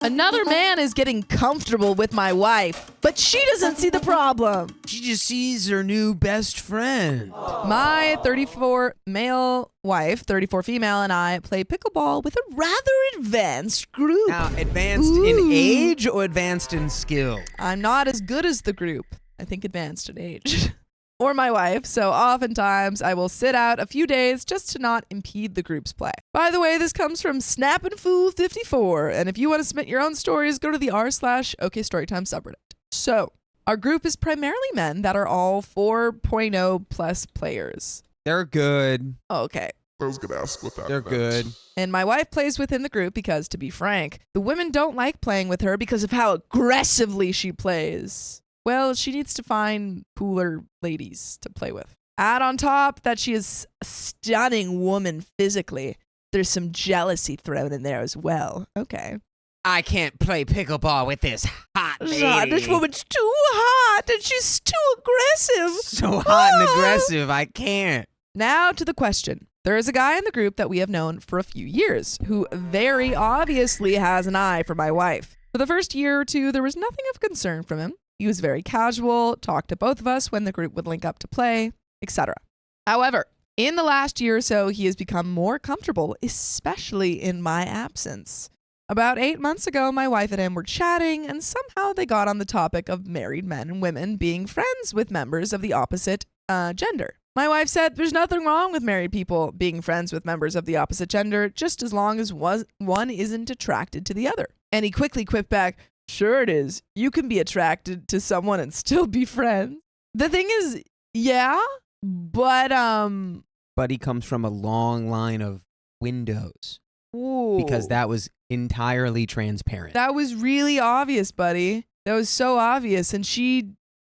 Another man is getting comfortable with my wife, but she doesn't see the problem. She just sees her new best friend. My 34 male wife, 34 female, and I play pickleball with a rather advanced group. Now, advanced in age or advanced in skill? I'm not as good as the group. I think advanced in age. Or my wife, so oftentimes I will sit out a few days just to not impede the group's play. By the way, this comes from Snappin'Fool54, and if you want to submit your own stories, go to the r/OKStorytime subreddit. So, our group is primarily men that are all 4.0 plus players. They're good. Okay. I was going to ask what that They're meant. good. And my wife plays within the group because, to be frank, the women don't like playing with her because of how aggressively she plays. Well, she needs to find cooler ladies to play with. Add on top that she is a stunning woman physically. There's some jealousy thrown in there as well. Okay. I can't play pickleball with this hot lady. This woman's too hot and she's too aggressive. So hot and aggressive, I can't. Now to the question. There is a guy in the group that we have known for a few years who very obviously has an eye for my wife. For the first year or two, there was nothing of concern from him. He was very casual, talked to both of us when the group would link up to play, etc. However, in the last year or so, he has become more comfortable, especially in my absence. About 8 months ago, my wife and him were chatting, and somehow they got on the topic of married men and women being friends with members of the opposite gender. My wife said there's nothing wrong with married people being friends with members of the opposite gender, just as long as one isn't attracted to the other. And he quickly quipped back, "Sure it is. You can be attracted to someone and still be friends." The thing is, yeah, but Buddy comes from a long line of windows ooh, because that was entirely transparent. that was really obvious, buddy. That was so obvious, and she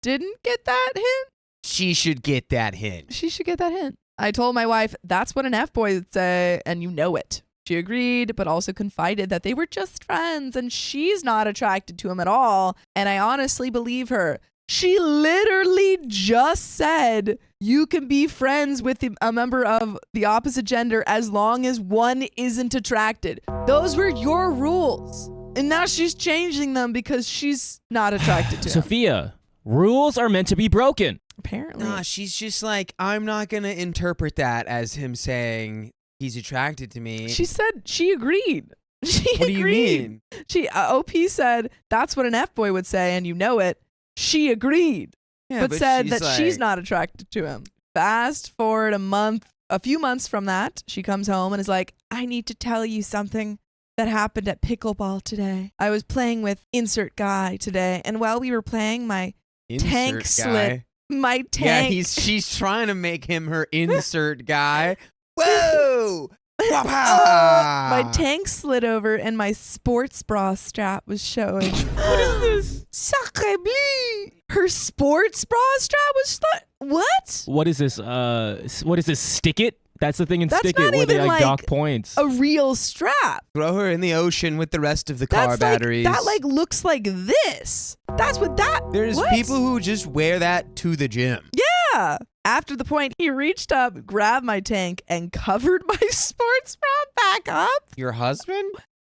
didn't get that hint. She should get that hint. She should get that hint. I told my wife that's what an F-boy would say, and you know it. She agreed, but also confided that they were just friends and she's not attracted to him at all. And I honestly believe her. She literally just said you can be friends with a member of the opposite gender as long as one isn't attracted. Those were your rules. And now she's changing them because she's not attracted to him. Sophia, rules are meant to be broken. Apparently. Nah, she's just like, I'm not going to interpret that as him saying he's attracted to me. She said she agreed. She What do you agreed. mean? She OP said that's what an F-boy would say, and you know it. She agreed, Yeah, but said she's that she's like- not attracted to him. Fast forward a few months from that, she comes home and is like, "I need to tell you something that happened at pickleball today. I was playing with insert guy today, and while we were playing, my tank Insert slid. guy. My Yeah, tank." she's trying to make him her insert guy. Whoa! My tank slid over and my sports bra strap was showing. What is this? Sacre bleu! Her sports bra strap was what? What is this? What is this? Stick it? That's the thing in That's Stick not It where they even, like like, dock points. A real strap. Throw her in the ocean with the rest of the car That's batteries. Like, that like looks like this. That's what that. There's what? people who just wear that to the gym. Yeah. After the point, he reached up, grabbed my tank, and covered my sports bra back up. Your husband?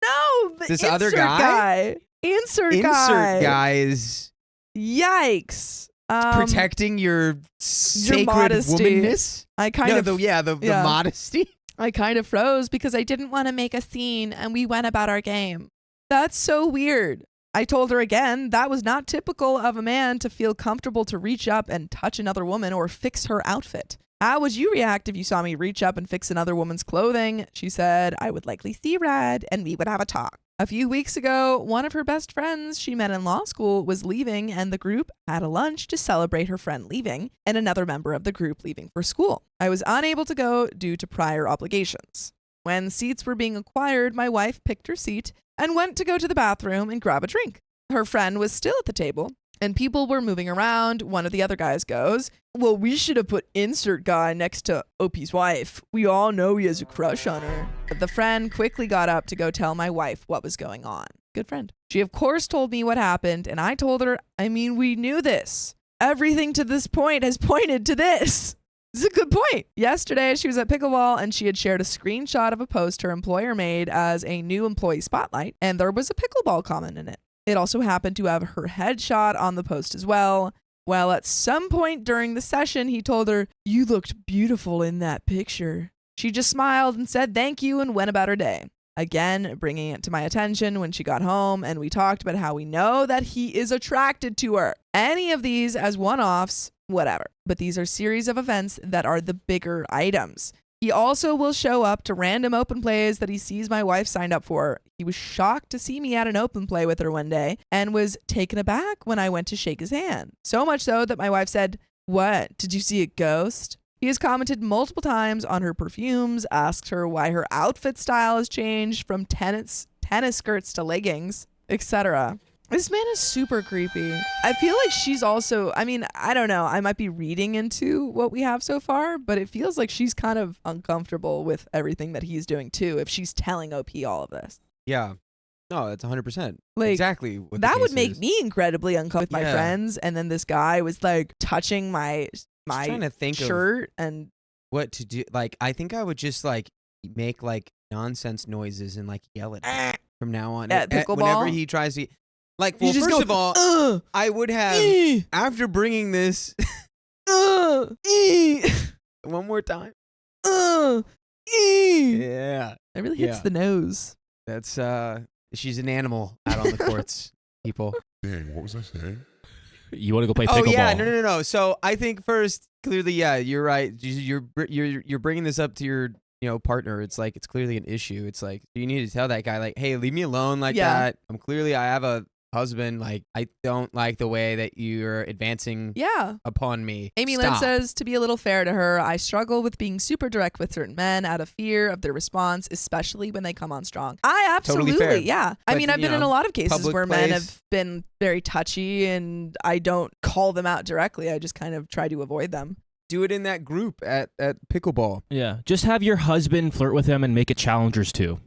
No, the This insert other guy? Insert Insert guy is Yikes. protecting your sacred modesty. womanness. I kind of the modesty. I kind of froze because I didn't want to make a scene and we went about our game. That's so weird. I told her again that was not typical of a man to feel comfortable to reach up and touch another woman or fix her outfit. How would you react if you saw me reach up and fix another woman's clothing? She said, I would likely see red and we would have a talk. A few weeks ago, one of her best friends she met in law school was leaving and the group had a lunch to celebrate her friend leaving and another member of the group leaving for school. I was unable to go due to prior obligations. When seats were being acquired, my wife picked her seat and went to go to the bathroom and grab a drink. Her friend was still at the table and people were moving around. One of the other guys goes, well, we should have put insert guy next to OP's wife. We all know he has a crush on her. But the friend quickly got up to go tell my wife what was going on. Good friend. She, of course, told me what happened, and I told her, I mean, we knew this. Everything to this point has pointed to this. This is a good point. Yesterday, she was at pickleball and she had shared a screenshot of a post her employer made as a new employee spotlight, and there was a pickleball comment in it. It also happened to have her headshot on the post as well. Well, at some point during the session, he told her, "You looked beautiful in that picture." She just smiled and said thank you and went about her day. Again, bringing it to my attention when she got home, and we talked about how we know that he is attracted to her. Any of these as one-offs, whatever. But these are series of events that are the bigger items. He also will show up to random open plays that he sees my wife signed up for. He was shocked to see me at an open play with her one day and was taken aback when I went to shake his hand. So much so that my wife said, "What? Did you see a ghost?" He has commented multiple times on her perfumes, asked her why her outfit style has changed from tennis skirts to leggings, etc. This man is super creepy. I feel like she's also, I mean, I don't know. I might be reading into what we have so far, but it feels like she's kind of uncomfortable with everything that he's doing too, if she's telling OP all of this. Yeah. No, that's 100%. Like, exactly what the that would case make is. me incredibly uncomfortable with my friends, and then this guy was like touching my trying to think shirt and what to do. Like, I think I would just like make like nonsense noises and like yell at him from now on. At pickleball? Whenever he tries to, like, well, You just first go, of all, I would have, after bringing this one more time. Yeah. It really hits the nose. That's, she's an animal out on the courts, people. Dang, what was I saying? You want to go play pickleball? Oh yeah, no. So I think first, clearly, yeah, you're right. You're bringing this up to your partner. It's like it's clearly an issue. It's like you need to tell that guy like, hey, leave me alone like that. I have a husband. Like I don't like the way that you're advancing upon me. Amy Lynn says, to be a little fair to her, I struggle with being super direct with certain men out of fear of their response, especially when they come on strong. I absolutely, totally fair. Yeah. I mean, I've been in a lot of cases where men have been very touchy and I don't call them out directly. I just kind of try to avoid them. Do it in that group at pickleball. Yeah. Just have your husband flirt with him and make it challengers too.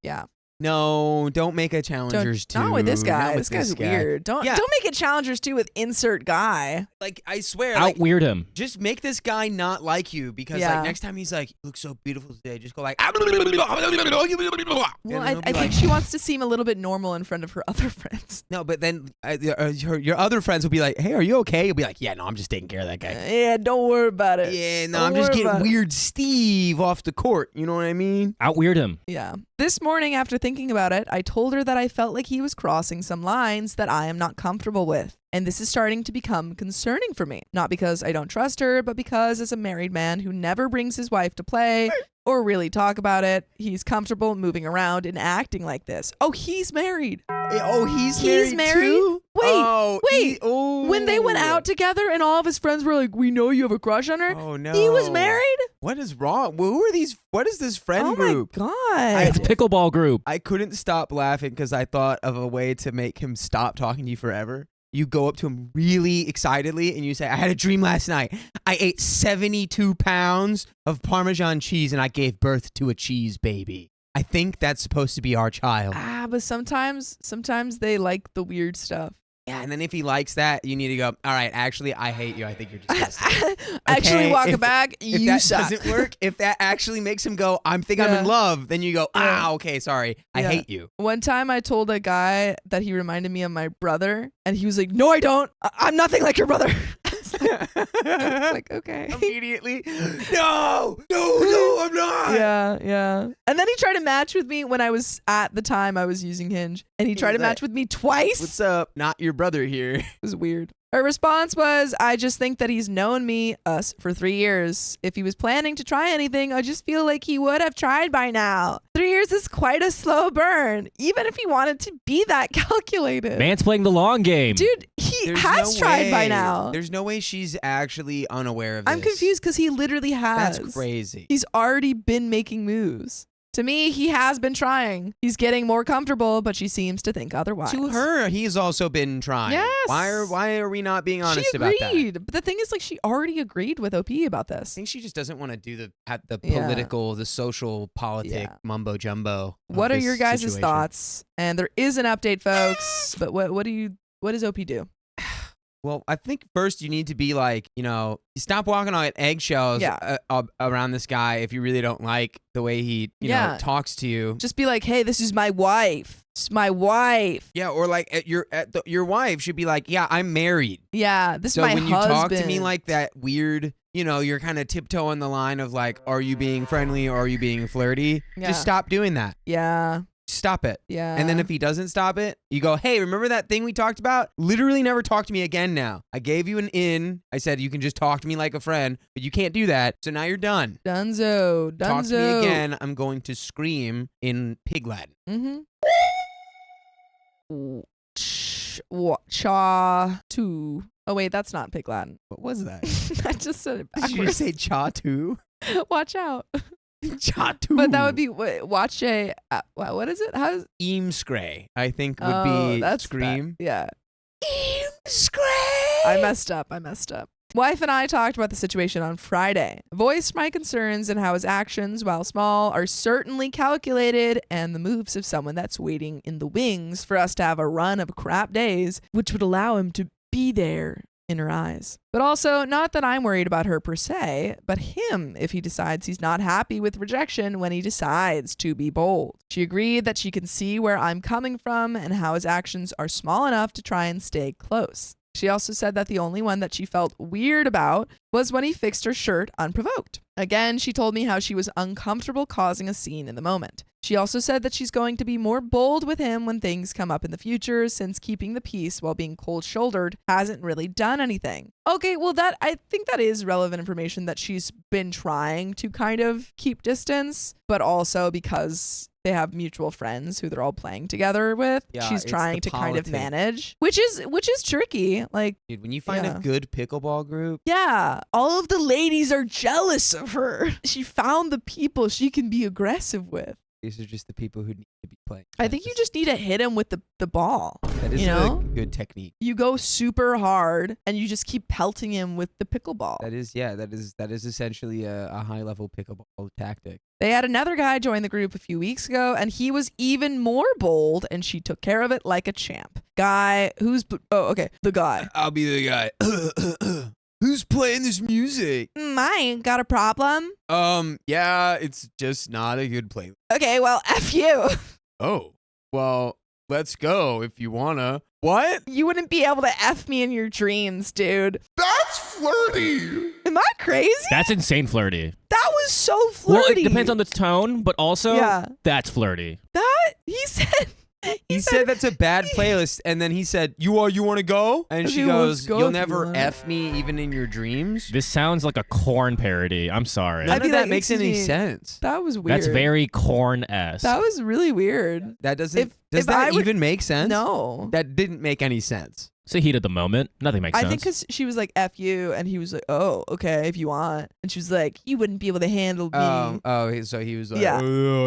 Yeah. No, don't make a challengers too. Not with this guy. This guy's weird. Don't make it challengers too with insert guy. Like I swear, out weird him. Just make this guy not like you because like next time he's like, "You look so beautiful today." Just go like. Well, I think she wants to seem a little bit normal in front of her other friends. No, but then your other friends will be like, "Hey, are you okay?" You'll be like, "Yeah, no, I'm just taking care of that guy." Yeah, don't worry about it. Yeah, no, I'm just getting weird Steve off the court. You know what I mean? Out weird him. Yeah. This morning, after thinking about it, I told her that I felt like he was crossing some lines that I am not comfortable with. And this is starting to become concerning for me. Not because I don't trust her, but because as a married man who never brings his wife to play or really talk about it, he's comfortable moving around and acting like this. Oh, he's married. Oh, he's married too? Wait. When they went out together and all of his friends were like, "We know you have a crush on her." Oh, no. He was married? What is wrong? Who are these? What is this friend group? Oh, my God. It's pickleball group. I couldn't stop laughing because I thought of a way to make him stop talking to you forever. You go up to him really excitedly and you say, "I had a dream last night. I ate 72 pounds of Parmesan cheese and I gave birth to a cheese baby. I think that's supposed to be our child." But sometimes they like the weird stuff. Yeah, and then if he likes that, you need to go, "All right, actually, I hate you. I think you're disgusting." Actually, walk it back. If You that suck. doesn't work, if that actually makes him go, "I'm in love," then you go, okay, sorry. I hate you. One time I told a guy that he reminded me of my brother, and he was like, "No, I don't. I'm nothing like your brother." I was like, okay. Immediately, no, I'm not. Yeah. And then he tried to match with me when I was, at the time I was using Hinge, and he tried to match with me twice. What's up? Not your brother here. It was weird. Her response was, "I just think that he's known us for 3 years. If he was planning to try anything, I just feel like he would have tried by now. 3 years is quite a slow burn, even if he wanted to be that calculated." Man's playing the long game. Dude, he has tried by now. There's no way she's actually unaware of this. I'm confused because he literally has. That's crazy. He's already been making moves. To me, he has been trying. He's getting more comfortable, but she seems to think otherwise. To her, he's also been trying. Yes. Why are we not being honest she about agreed. that? But the thing is, like, she already agreed with OP about I this. think she just doesn't want to do the political, the social politic mumbo jumbo. What are your guys' thoughts? And there is an update, folks. But what does OP do? Well, I think first you need to be like, you stop walking on eggshells around this guy if you really don't like the way he, you know, talks to you. Just be like, hey, this is my wife. It's my wife. Yeah, or like your wife should be like, yeah, I'm married. Yeah, this is my husband. So when you talk to me like that weird, you're kind of tiptoeing the line of like, are you being friendly or are you being flirty? Yeah. Just stop doing that. Yeah. Stop it. Yeah. And then if he doesn't stop it, you go, hey, remember that thing we talked about? Literally never talk to me again now. I gave you an in. I said you can just talk to me like a friend, but you can't do that. So now you're done. Dunzo. Talk to me again. I'm going to scream in Pig Latin. Cha tu. Oh wait, that's not Pig Latin. What was that? I just said it backwards. Did you say cha tu? Watch out. Cha tu. But that would be watch a. What is it? How's Eamscray? I think would be that's scream. Yeah. Eamscray. I messed up. Wife and I talked about the situation on Friday. Voiced my concerns and how his actions, while small, are certainly calculated, and the moves of someone that's waiting in the wings for us to have a run of crap days, which would allow him to be there in her eyes. But also, not that I'm worried about her per se, but him if he decides he's not happy with rejection when he decides to be bold. She agreed that she can see where I'm coming from and how his actions are small enough to try and stay close. She also said that the only one that she felt weird about was when he fixed her shirt unprovoked. Again, she told me how she was uncomfortable causing a scene in the moment. She also said that she's going to be more bold with him when things come up in the future, since keeping the peace while being cold-shouldered hasn't really done anything. Okay, well, I think that is relevant information, that she's been trying to kind of keep distance, but also because they have mutual friends who they're all playing together with. Yeah, she's trying to kind of manage, which is tricky. Like, dude, when you find a good pickleball group, all of the ladies are jealous of her. She found the people she can be aggressive with. These are just the people who need to be playing. I think you just need to hit him with the ball. That is a good technique. You go super hard and you just keep pelting him with the pickleball. That is essentially a high level pickleball tactic. They had another guy join the group a few weeks ago, and he was even more bold, and she took care of it like a champ. The guy. I'll be the guy. Who's playing this music? I ain't got a problem. Yeah, it's just not a good playlist. Okay, well, F you. Oh, well, let's go if you wanna. What? You wouldn't be able to F me in your dreams, dude. That's flirty. Am I crazy? That's insane flirty. That was so flirty. Well, it depends on the tone, but also, that's flirty. He said that's a bad playlist, and then he said, you want to go? And she goes, you'll never F me even in your dreams? This sounds like a Corn parody. I'm sorry. None of that makes any sense. That was weird. That's very Corn-esque. That was really weird. That doesn't... Does that even make sense? No. That didn't make any sense. It's the heat of the moment. Nothing makes sense. I think because she was like, F you, and he was like, oh, okay, if you want. And she was like, you wouldn't be able to handle me. So he was like, yeah.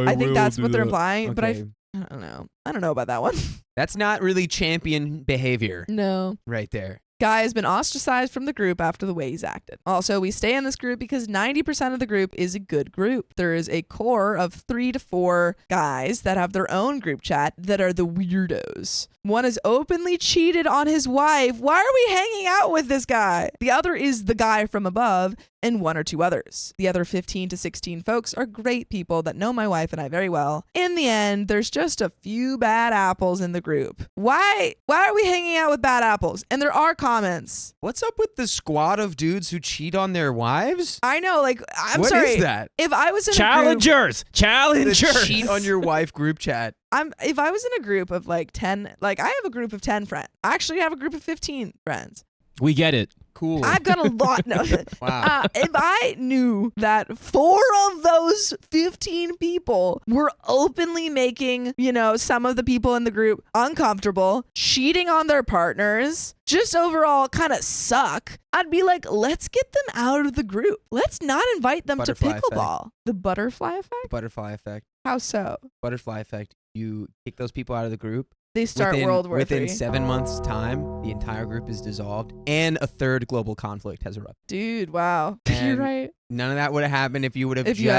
I think that's what they're implying, okay. but I don't know. I don't know about that one. That's not really champion behavior. No. Right there. Guy has been ostracized from the group after the way he's acted. Also, we stay in this group because 90% of the group is a good group. There is a core of 3 to 4 guys that have their own group chat that are the weirdos. One is openly cheated on his wife. Why are we hanging out with this guy? The other is the guy from above, and 1 or 2 others. The other 15 to 16 folks are great people that know my wife and I very well. In the end, there's just a few bad apples in the group. Why are we hanging out with bad apples? And there are comments. What's up with the squad of dudes who cheat on their wives? I know, like, I'm sorry. What is that? If I was in Challengers! The cheat on your wife group chat. If I was in a group of like 10, like I have a group of 10 friends. I actually have a group of 15 friends. We get it. Cool. I've got a lot. No. Wow. If I knew that 4 of those 15 people were openly making, some of the people in the group uncomfortable, cheating on their partners, just overall kind of suck, I'd be like, let's get them out of the group. Let's not invite them to pickleball. Effect. The butterfly effect? Butterfly effect. How so? Butterfly effect. You kick those people out of the group, They start World War within III. 7 months' time, the entire group is dissolved, and a third global conflict has erupted. Dude, wow. You're And right. None of that would have happened if you would have If you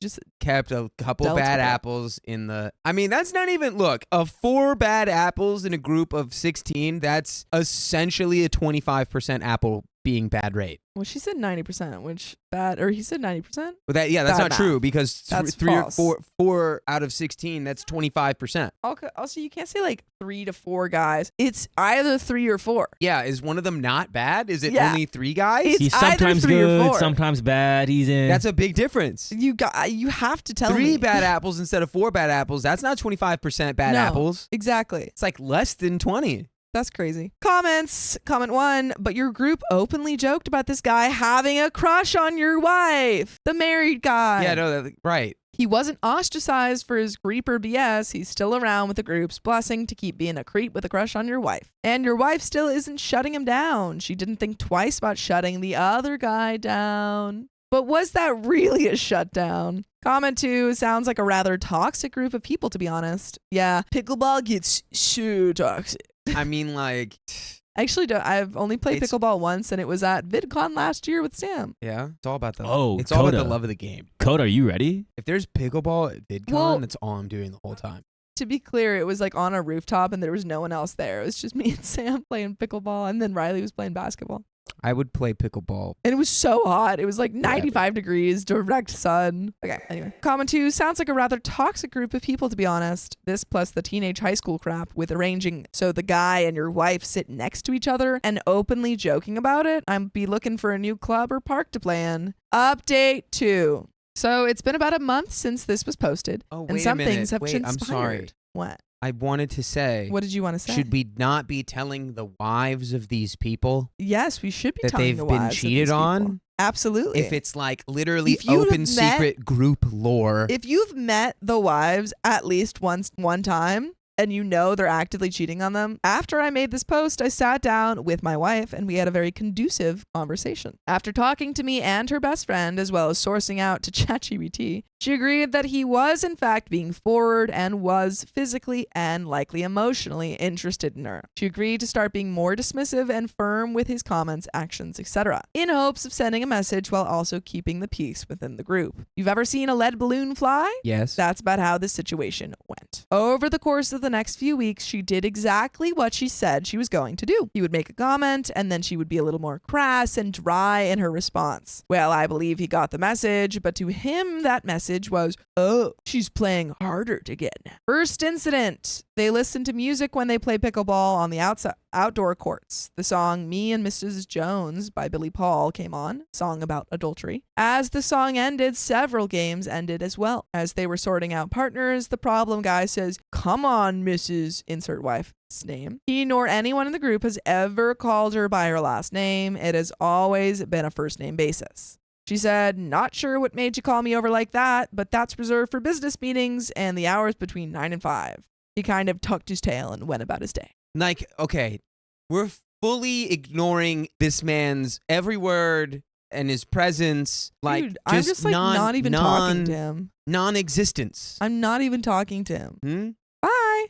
just kept a couple dealt bad with it. apples in the. I mean, that's not even. Look, 4 bad apples in a group of 16. That's essentially a 25% apple being bad rate. Well, she said 90%, which bad, or he said 90%. But that's Bad not math. true because That's 3 or false. 4 out of 16. That's 25%. Also, you can't say like 3 to 4 guys. It's either 3 or 4. Yeah, is one of them not bad? Is it Yeah. only 3 guys? It's He's either sometimes 3 or good, 4. sometimes bad. He's in. That's a big difference. You have to tell 3 me. bad apples instead of 4 bad apples. That's not 25% bad No. apples. Exactly. It's like less than 20. That's crazy. Comments. Comment 1. But your group openly joked about this guy having a crush on your wife. The married guy. Yeah, no, right. He wasn't ostracized for his creeper BS. He's still around with the group's blessing to keep being a creep with a crush on your wife. And your wife still isn't shutting him down. She didn't think twice about shutting the other guy down. But was that really a shutdown? Comment 2. Sounds like a rather toxic group of people, to be honest. Yeah, pickleball gets so toxic. I mean, like, Actually, I've only played It's- pickleball once, and it was at VidCon last year with Sam. yeah, it's all about the. Oh, it's all about Coda. the love of the game. Code, are you ready? If there's pickleball at VidCon, Well- that's all I'm doing the whole time. To be clear, it was like on a rooftop, and there was no one else there. It was just me and Sam playing pickleball, and then Riley was playing basketball. I would play pickleball. And it was so hot. It was like 95 degrees, direct sun. Okay, anyway. Comment 2. Sounds like a rather toxic group of people, to be honest. This plus the teenage high school crap with arranging so the guy and your wife sit next to each other and openly joking about it. I'd be looking for a new club or park to play in. Update 2. So it's been about a month since this was posted. Oh, and wait some a minute. things have Wait, I'm transpired. sorry. What? I wanted to say, What did you want to say? should we not be telling the wives of these people Yes, we should be that telling they've the been wives of cheated these on? people. Absolutely. If it's like literally If you've open met- secret group lore. If you've met the wives at least one time and you know they're actively cheating on them, after I made this post, I sat down with my wife and we had a very conducive conversation. After talking to me and her best friend, as well as sourcing out to ChatGPT, she agreed that he was in fact being forward and was physically and likely emotionally interested in her. She agreed to start being more dismissive and firm with his comments, actions, etc., in hopes of sending a message while also keeping the peace within the group. You've ever seen a lead balloon fly? Yes. That's about how the situation went. Over the course of the next few weeks, she did exactly what she said she was going to do. He would make a comment, and then she would be a little more crass and dry in her response. Well, I believe he got the message, but to him, that message was, oh, she's playing harder to get. First incident. They listen to music when they play pickleball on the outdoor courts. The song Me and Mrs. Jones by Billy Paul came on, song about adultery. As the song ended, several games ended as well. As they were sorting out partners, the problem guy says, come on, Mrs. Insert Wife's name. He nor anyone in the group has ever called her by her last name. It has always been a first name basis. She said, not sure what made you call me over like that, but that's reserved for business meetings and the hours between 9 and 5. He kind of tucked his tail and went about his day. Like, okay, we're fully ignoring this man's every word and his presence. Like, Dude, I'm just like not even talking to him. Non-existence. I'm not even talking to him. Hmm? Bye.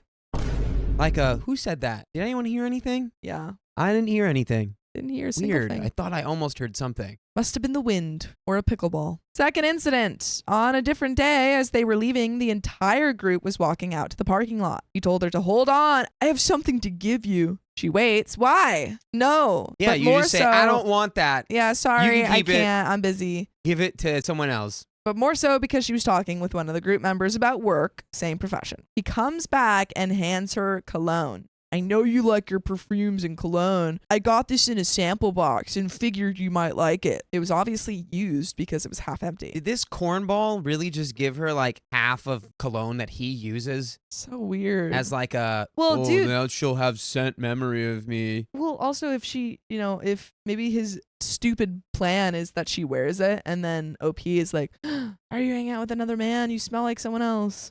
Like, who said that? Did anyone hear anything? Yeah. I didn't hear anything. Didn't hear a single Weird. thing. I thought I almost heard something. Must have been the wind or a pickleball. Second incident. On a different day, as they were leaving, the entire group was walking out to the parking lot. He told her to hold on. I have something to give you. She waits. Why? No. Yeah, but you more just say, so, I don't want that. Yeah, sorry, can I keep it. can't. I'm busy. Give it to someone else. But more so because she was talking with one of the group members about work, same profession. He comes back and hands her cologne. I know you like your perfumes and cologne. I got this in a sample box and figured you might like it. It was obviously used because it was half empty. Did this cornball really just give her like half of cologne that he uses So weird. as like a, Well, dude- now she'll have scent memory of me. Well, also if she, if maybe his stupid plan is that she wears it and then OP is like, are you hanging out with another man? You smell like someone else.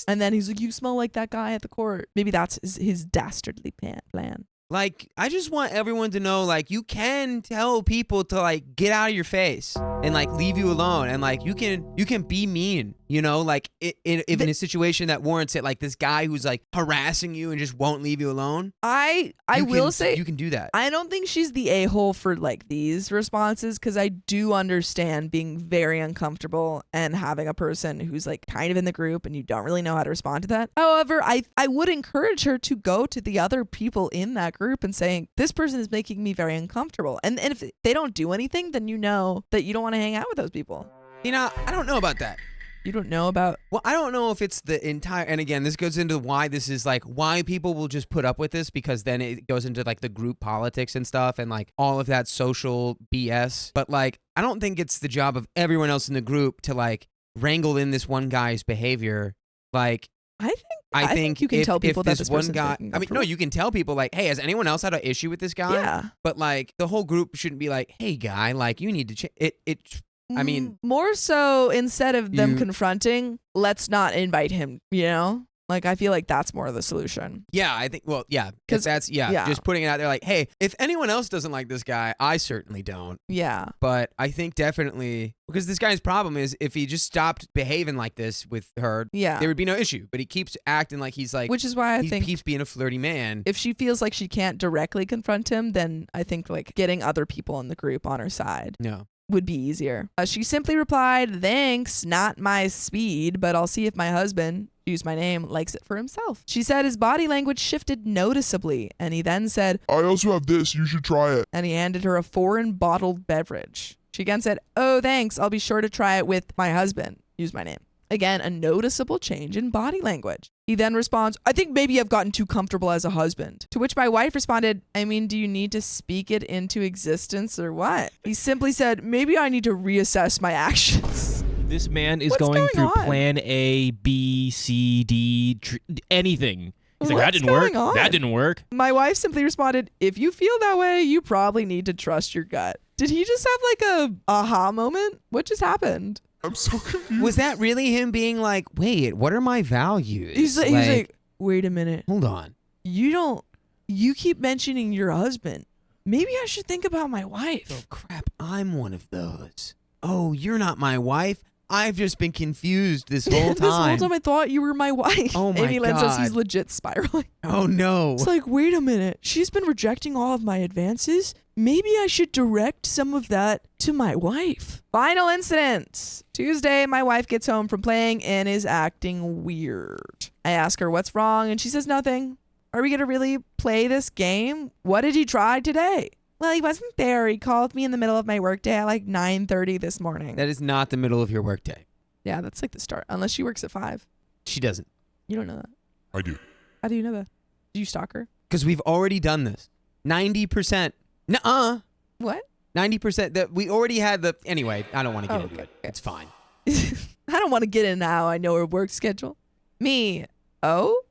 And then he's like, you smell like that guy at the court. Maybe that's his dastardly plan. Like, I just want everyone to know, like, you can tell people to, like, get out of your face and, like, leave you alone. And, like, you can be mean. You know, like if in a situation that warrants it, like this guy who's like harassing you and just won't leave you alone. I will say you can do that. I don't think she's the a-hole for like these responses, because I do understand being very uncomfortable and having a person who's like kind of in the group and you don't really know how to respond to that. However, I would encourage her to go to the other people in that group and saying, this person is making me very uncomfortable. And if they don't do anything, then you know that you don't want to hang out with those people. You know, I don't know about that. You don't know about... Well, I don't know if it's the entire... And again, this goes into why this is like... Why people will just put up with this, because then it goes into like the group politics and stuff and like all of that social BS. But like, I don't think it's the job of everyone else in the group to like wrangle in this one guy's behavior. Like... I think you can tell people that this one guy... I mean, no, you can tell people like, hey, has anyone else had an issue with this guy? Yeah. But like, the whole group shouldn't be like, hey, guy, like, you need to change... I mean, more so instead of them confronting, let's not invite him, you know? Like, I feel like that's more of the solution. Yeah, I think, well, yeah, because that's, just putting it out there like, hey, if anyone else doesn't like this guy, I certainly don't. Yeah. But I think definitely, because this guy's problem is if he just stopped behaving like this with her, there would be no issue. But he keeps acting like he's like, which is why I think he keeps being a flirty man. If she feels like she can't directly confront him, then I think like getting other people in the group on her side. No. Would be easier. She simply replied, thanks, not my speed, but I'll see if my husband, use my name, likes it for himself. She said his body language shifted noticeably, and he then said, I also have this, you should try it. And he handed her a foreign bottled beverage. She again said, oh, thanks, I'll be sure to try it with my husband, use my name. Again, a noticeable change in body language. He then responds, I think maybe I've gotten too comfortable as a husband. To which my wife responded, I mean, do you need to speak it into existence or what? He simply said, maybe I need to reassess my actions. This man is What's going through on? plan A, B, C, D, anything. He's like, What's that didn't work. going on? That didn't work. My wife simply responded, if you feel that way, you probably need to trust your gut. Did he just have like a aha moment? What just happened? I'm so confused. Was that really him being like, wait, what are my values? He's like, wait a minute. Hold on. You keep mentioning your husband. Maybe I should think about my wife. Oh, crap. I'm one of those. Oh, you're not my wife. I've just been confused this whole time. This whole time I thought you were my wife. Oh, my Amy Lynn says God. he's legit spiraling. Oh, no. It's like, wait a minute. She's been rejecting all of my advances. Maybe I should direct some of that to my wife. Final incident. Tuesday, my wife gets home from playing and is acting weird. I ask her what's wrong, and she says nothing. Are we going to really play this game? What did he try today? Well, he wasn't there. He called me in the middle of my workday at like 9:30 this morning. That is not the middle of your workday. Yeah, that's like the start. Unless she works at 5. She doesn't. You don't know that. I do. How do you know that? Do you stalk her? Because we've already done this. 90%. Nuh-uh. What? 90%. That we already had the... Anyway, I don't want to get into it. Okay. It's fine. I don't want to get into how I know her work schedule. Me. Oh?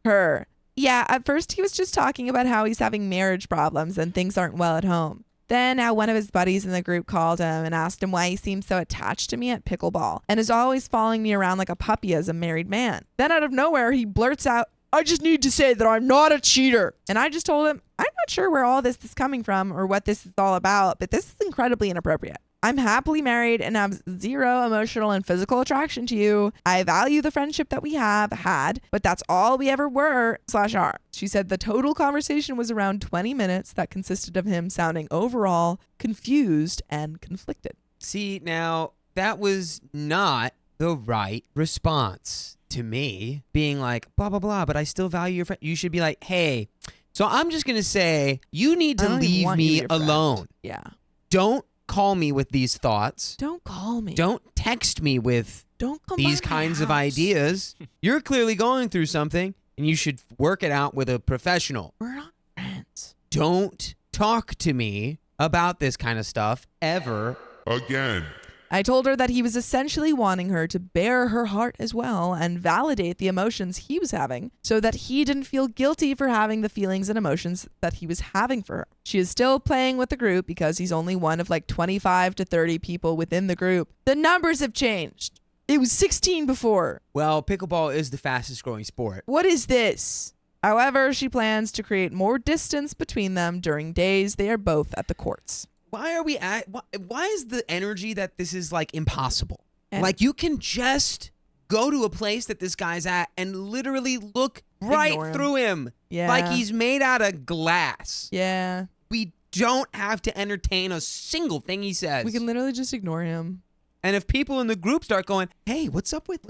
Her. Yeah, at first he was just talking about how he's having marriage problems and things aren't well at home. Then how one of his buddies in the group called him and asked him why he seems so attached to me at pickleball and is always following me around like a puppy as a married man. Then out of nowhere, he blurts out, I just need to say that I'm not a cheater. And I just told him, I'm not sure where all this is coming from or what this is all about, but this is incredibly inappropriate. I'm happily married and have zero emotional and physical attraction to you. I value the friendship that we have had, but that's all we ever were/are. She said the total conversation was around 20 minutes that consisted of him sounding overall confused and conflicted. See, now, that was not the right response to me, being like, blah, blah, blah, but I still value your friend. You should be like, hey, so I'm just going to say, you need to leave me alone. Yeah. Don't call me with these thoughts. Don't call me. Don't text me with Don't come these by my kinds of house. ideas. You're clearly going through something, and you should work it out with a professional. We're not friends. Don't talk to me about this kind of stuff ever. Again. I told her that he was essentially wanting her to bare her heart as well and validate the emotions he was having so that he didn't feel guilty for having the feelings and emotions that he was having for her. She is still playing with the group because he's only one of like 25 to 30 people within the group. The numbers have changed. It was 16 before. Well, pickleball is the fastest growing sport. What is this? However, she plans to create more distance between them during days they are both at the courts. Why are we at? Why is the energy that this is like impossible? And- like you can just go to a place that this guy's at and literally look right Ignore him. through him. Yeah. Like he's made out of glass. Yeah. We don't have to entertain a single thing he says. We can literally just ignore him. And if people in the group start going, "Hey, what's up with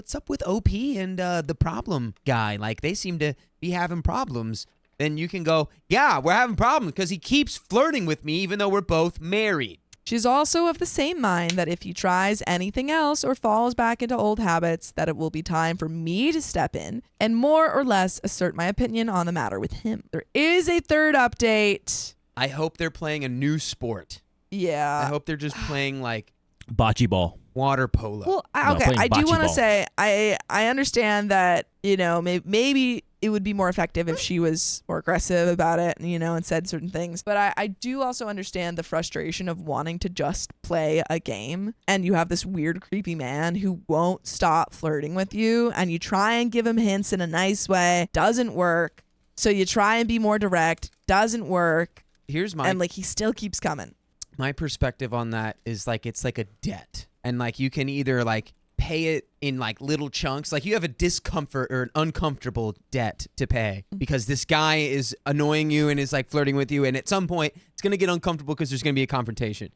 OP and the problem guy? Like they seem to be having problems," then you can go, "Yeah, we're having problems because he keeps flirting with me, even though we're both married." She's also of the same mind that if he tries anything else or falls back into old habits, that it will be time for me to step in and more or less assert my opinion on the matter with him. There is a third update. I hope they're playing a new sport. Yeah. I hope they're just playing like Bocce ball. water polo. Well, No, okay, playing I do bocce want to ball. say I understand that, maybe it would be more effective if she was more aggressive about it, and said certain things. But I do also understand the frustration of wanting to just play a game, and you have this weird, creepy man who won't stop flirting with you, and you try and give him hints in a nice way, doesn't work. So you try and be more direct, doesn't work, Here's my and he still keeps coming. my perspective on that is like it's like a debt, and like you can either like pay it in like little chunks, like you have a discomfort or an uncomfortable debt to pay because this guy is annoying you and is like flirting with you, and at some point it's gonna get uncomfortable because there's gonna be a confrontation.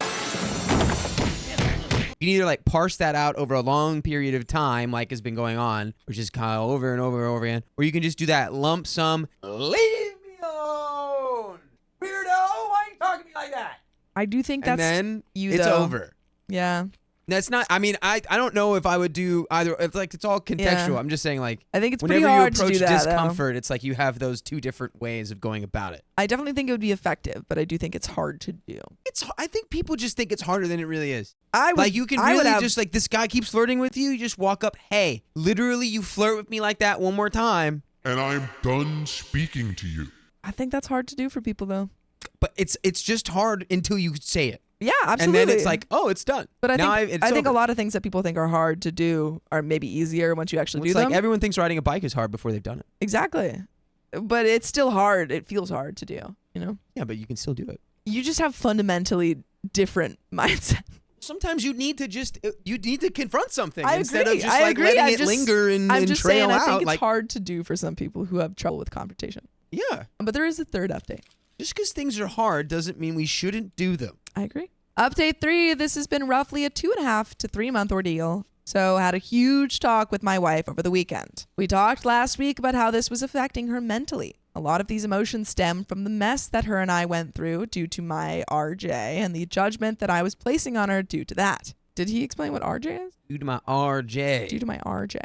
You can either like parse that out over a long period of time, like has been going on, which is kind of over and over and over again, or you can just do that lump sum. Leave me alone, weirdo! Why are you talking to me like that? I do think And that's then you, it's though. over. Yeah. That's not. I mean, I don't know if I would do either. It's like it's all contextual. Yeah. I'm just saying, like, I think it's pretty whenever you hard to approach do that, though. discomfort, it's like you have those two different ways of going about it. I definitely think it would be effective, but I do think it's hard to do. I think people just think it's harder than it really is. I would, Like you can I would really have, just like this guy keeps flirting with you. You just walk up, hey, literally, you flirt with me like that one more time. And I'm done speaking to you. I think that's hard to do for people, though. But it's just hard until you say it, Yeah, absolutely. and then it's like, oh, it's done. but I Now think it's I think a over. lot of things that people think are hard to do are maybe easier once you actually It's do like them. everyone thinks riding a bike is hard before they've done it. Exactly. But it's still hard. It feels hard to do, Yeah, but you can still do it. You just have fundamentally different mindset. Sometimes you need to confront something I instead agree. of just I like agree. letting I'm it just- linger and I'm just trail saying I out. think it's Like, hard to do for some people who have trouble with confrontation. yeah, But there is a third update. just because things are hard doesn't mean we shouldn't do them. I agree. Update 3. This has been roughly a 2.5 to 3 month ordeal. So I had a huge talk with my wife over the weekend. We talked last week about how this was affecting her mentally. A lot of these emotions stem from the mess that her and I went through due to my RJ and the judgment that I was placing on her due to that. Did he explain what RJ is? Due to my RJ, Due to my RJ.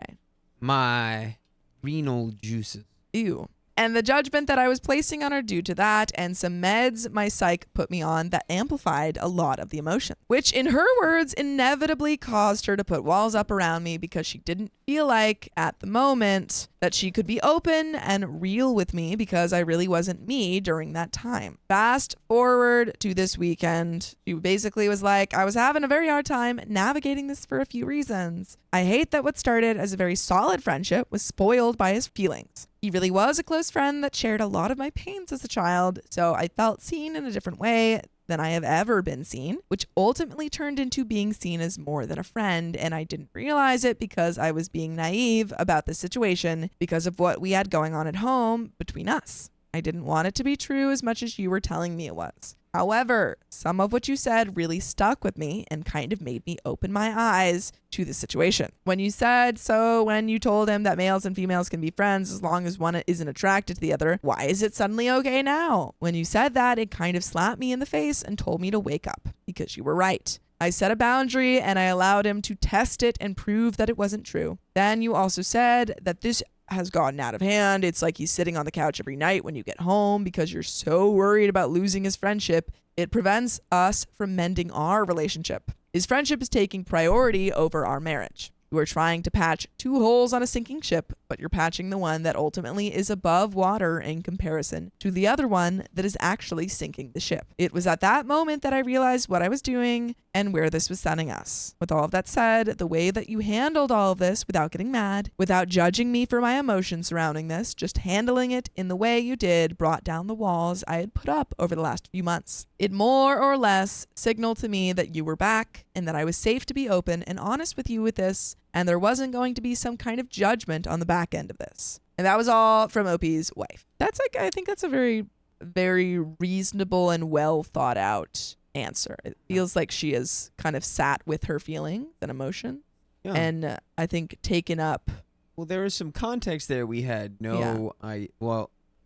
my renal juices. Ew. And the judgment that I was placing on her due to that and some meds my psych put me on that amplified a lot of the emotion, which in her words inevitably caused her to put walls up around me because she didn't feel like at the moment that she could be open and real with me because I really wasn't me during that time. Fast forward to this weekend, she basically was like, I was having a very hard time navigating this for a few reasons. I hate that what started as a very solid friendship was spoiled by his feelings. He really was a close friend that shared a lot of my pains as a child, so I felt seen in a different way than I have ever been seen, which ultimately turned into being seen as more than a friend, and I didn't realize it because I was being naive about the situation because of what we had going on at home between us. I didn't want it to be true as much as you were telling me it was. However, some of what you said really stuck with me and kind of made me open my eyes to the situation. When you said, so when you told him that males and females can be friends as long as one isn't attracted to the other, why is it suddenly okay now? When you said that, it kind of slapped me in the face and told me to wake up because you were right. I set a boundary and I allowed him to test it and prove that it wasn't true. Then you also said that this has gotten out of hand. It's like he's sitting on the couch every night when you get home because you're so worried about losing his friendship. It prevents us from mending our relationship. His friendship is taking priority over our marriage. You are trying to patch two holes on a sinking ship, but you're patching the one that ultimately is above water in comparison to the other one that is actually sinking the ship. It was at that moment that I realized what I was doing and where this was sending us. With all of that said, the way that you handled all of this without getting mad, without judging me for my emotions surrounding this, just handling it in the way you did brought down the walls I had put up over the last few months. It more or less signaled to me that you were back and that I was safe to be open and honest with you with this, and there wasn't going to be some kind of judgment on the back end of this. And that was all from OP's wife. That's like, I think that's a very, very reasonable and well thought out answer. It feels like she has kind of sat with her feelings and emotion, and I think taken up. Well, there was some context there. We had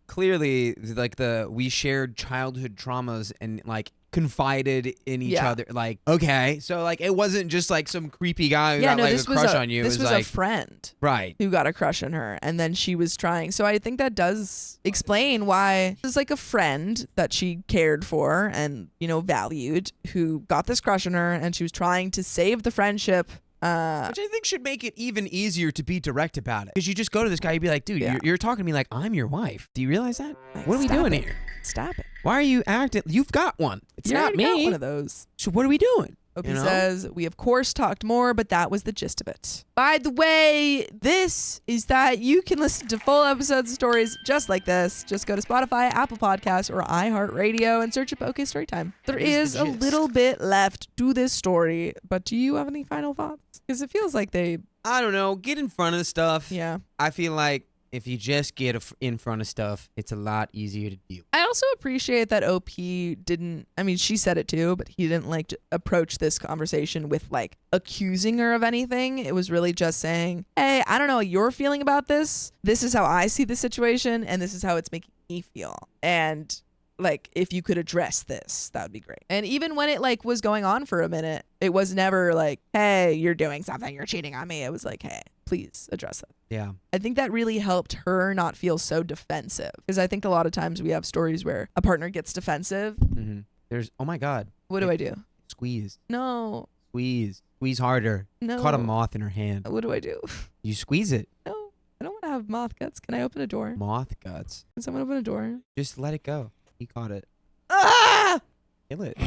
clearly like we shared childhood traumas and like confided in each other. Like, okay, so like it wasn't just like some creepy guy who got like a crush on you. This was like a friend, right, who got a crush on her, and then she was trying. So I think that does explain why this is like a friend that she cared for and, you know, valued, who got this crush on her, and she was trying to save the friendship. Which I think should make it even easier to be direct about it. Because you just go to this guy, you'd be like, dude, you're talking to me like I'm your wife. Do you realize that? Like, what are we doing here? Stop it. Why are you acting? You've got one. It's not me. Got one of those. So what are we doing? Opie says, we of course talked more, but that was the gist of it. By the way, this is that you can listen to full episodes of stories just like this. Just go to Spotify, Apple Podcasts, or iHeartRadio and search up OK Storytime. There is a little bit left to this story, but do you have any final thoughts? Because it feels like I don't know, get in front of stuff. Yeah. I feel like if you just get in front of stuff, it's a lot easier to deal. I also appreciate that OP didn't, I mean, she said it too, but he didn't like to approach this conversation with like accusing her of anything. It was really just saying, hey, I don't know what you're feeling about this. This is how I see the situation, and this is how it's making me feel. And like, if you could address this, that would be great. And even when it like was going on for a minute, it was never like, hey, you're doing something, you're cheating on me. It was like, hey, please address it. Yeah. I think that really helped her not feel so defensive, because I think a lot of times we have stories where a partner gets defensive. Mm-hmm. There's, oh my God. What do I do? Squeeze. No. Squeeze harder. No. Caught a moth in her hand. What do I do? You squeeze it. No. I don't want to have moth guts. Can I open a door? Moth guts. Can someone open a door? Just let it go. He caught it. Ah! Kill it.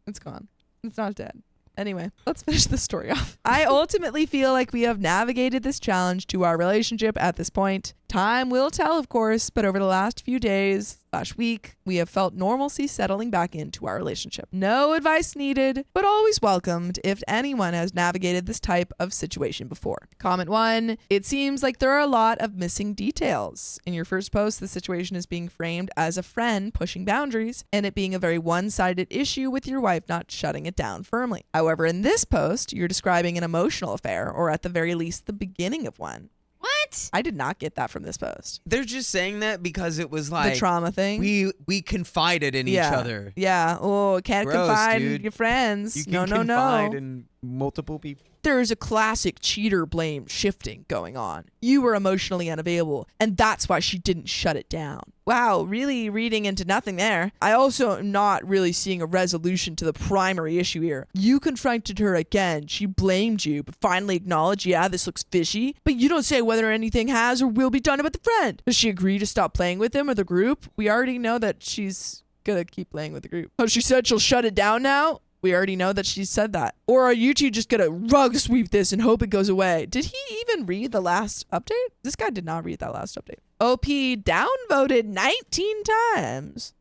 It's gone. It's not dead. Anyway, let's finish the story off. I ultimately feel like we have navigated this challenge to our relationship at this point. Time will tell, of course, but over the last few days/week, we have felt normalcy settling back into our relationship. No advice needed, but always welcomed if anyone has navigated this type of situation before. Comment 1, it seems like there are a lot of missing details. In your first post, the situation is being framed as a friend pushing boundaries and it being a very one-sided issue with your wife not shutting it down firmly. However, in this post, you're describing an emotional affair, or at the very least, the beginning of one. What? I did not get that from this post. They're just saying that because it was like The trauma thing. We confided in each other. Yeah. Oh, can't Gross, confide dude. in your friends. You can No. confide in multiple people. There's a classic cheater blame shifting going on. You were emotionally unavailable, and that's why she didn't shut it down. Wow, really reading into nothing there. I also am not really seeing a resolution to the primary issue here. You confronted her again. She blamed you, but finally acknowledged, yeah, this looks fishy. But you don't say whether anything has or will be done about the friend. Does she agree to stop playing with him or the group? We already know that she's gonna keep playing with the group. Oh, she said she'll shut it down now? We already know that she said that. Or are you two just gonna rug sweep this and hope it goes away? Did he even read the last update? This guy did not read that last update. OP downvoted 19 times.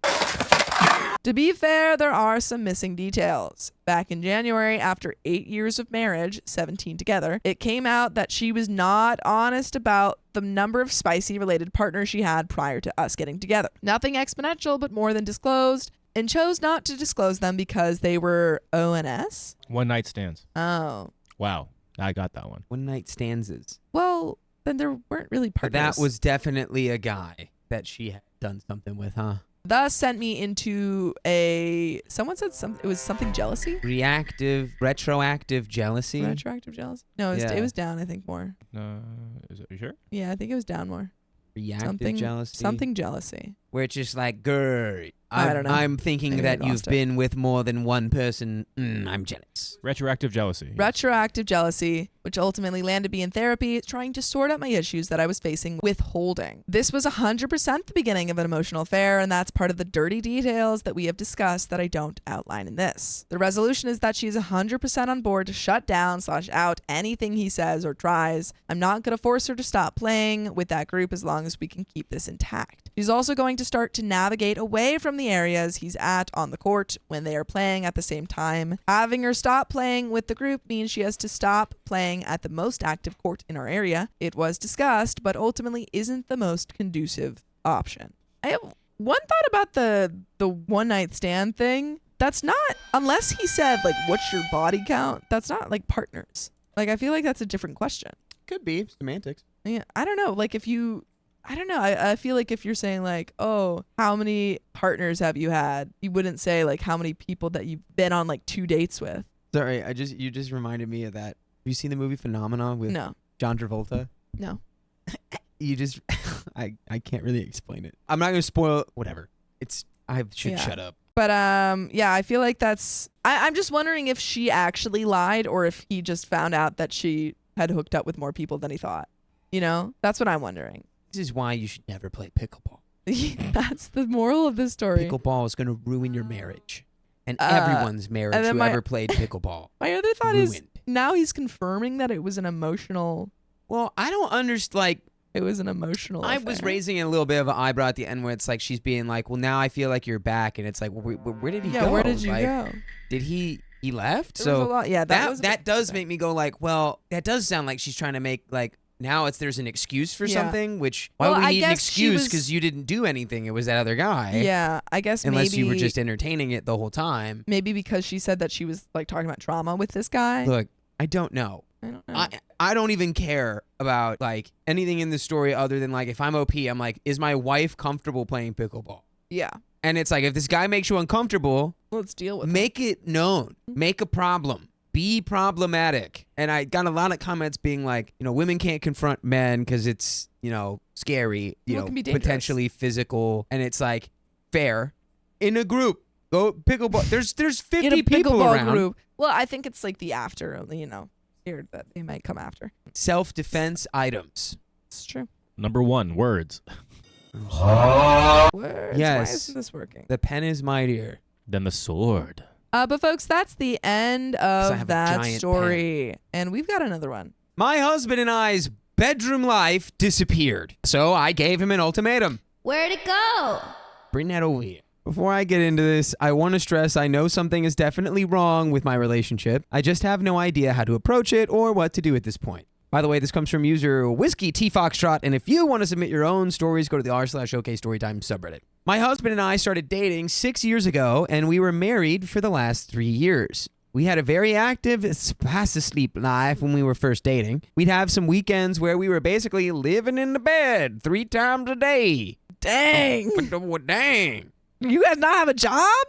To be fair, there are some missing details. Back in January, after 8 years of marriage, 17 together, it came out that she was not honest about the number of spicy related partners she had prior to us getting together. Nothing exponential, but more than disclosed, and chose not to disclose them because they were ONS? One night stands. Oh. Wow. I got that one. One night stanzas. Well, then there weren't really But partners. that was definitely a guy that she had done something with, huh? Thus sent me into someone said it was something jealousy? Retroactive jealousy. Retroactive jealousy? No, it was down, I think, more. Is it, are you sure? Yeah, I think it was down more. Reactive jealousy. Something jealousy. Where it's just like, girl, I don't know. I'm thinking Maybe that I you've lost it. been with more than one person. I'm jealous. Retroactive jealousy. Retroactive jealousy, which ultimately landed me in therapy, trying to sort out my issues that I was facing with holding. This was 100% the beginning of an emotional affair, and that's part of the dirty details that we have discussed that I don't outline in this. The resolution is that she's 100% on board to shut down / out anything he says or tries. I'm not going to force her to stop playing with that group as long as we can keep this intact. She's also going to start to navigate away from the areas he's at on the court when they are playing at the same time. Having her stop playing with the group means she has to stop playing at the most active court in our area. It was discussed, but ultimately isn't the most conducive option. I have one thought about the one night stand thing. That's not, unless he said, like, what's your body count? That's not like partners. Like, I feel like that's a different question. Could be semantics. Yeah, I don't know. Like, I don't know. I feel like if you're saying, like, oh, how many partners have you had? You wouldn't say, like, how many people that you've been on, like, 2 dates with. Sorry, you just reminded me of that. Have you seen the movie Phenomenon with John Travolta? No. You just, I can't really explain it. I'm not going to spoil, whatever. I should shut up. But, yeah, I feel like I'm just wondering if she actually lied or if he just found out that she had hooked up with more people than he thought. You know? That's what I'm wondering. This is why you should never play pickleball. That's the moral of the story. Pickleball is going to ruin your marriage. And everyone's marriage who ever played pickleball. My other thought is, now he's confirming that it was an emotional... Well, I don't understand, like... It was an emotional I affair. was raising a little bit of an eyebrow at the end where it's like she's being like, well, now I feel like you're back. And it's like, well, where did he go? Yeah, where did you go? Did he left? There was a lot. Yeah, that does make me go like, well, that does sound like she's trying to make like, now there's an excuse for something, which why would we need an excuse because you didn't do anything? It was that other guy. Yeah, I guess unless maybe, you were just entertaining it the whole time. Maybe because she said that she was like talking about trauma with this guy. Look, I don't know. I don't know. I don't even care about like anything in the story other than like if I'm OP, I'm like, is my wife comfortable playing pickleball? Yeah. And it's like if this guy makes you uncomfortable, let's deal with make it known. Make a problem. Be problematic. And I got a lot of comments being like, you know, women can't confront men because it's, you know, scary, you know, potentially physical. And it's like, fair. In a group, go pickleball. There's 50 people around. Group. Well, I think it's like the after, you know, scared that they might come after. Self-defense items. It's true. Number 1, words. Words? Yes. Why isn't this working? The pen is mightier. Then the sword. But folks, that's the end of that story. And we've got another one. My husband and I's bedroom life disappeared. So I gave him an ultimatum. Where'd it go? Bring that over here. Before I get into this, I want to stress I know something is definitely wrong with my relationship. I just have no idea how to approach it or what to do at this point. By the way, this comes from user Whiskey T Foxtrot, and if you want to submit your own stories, go to the r/OK Storytime subreddit. My husband and I started dating 6 years ago, and we were married for the last 3 years. We had a very active pass-asleep life when we were first dating. We'd have some weekends where we were basically living in the bed 3 times a day. Dang! Dang! You guys not have a job?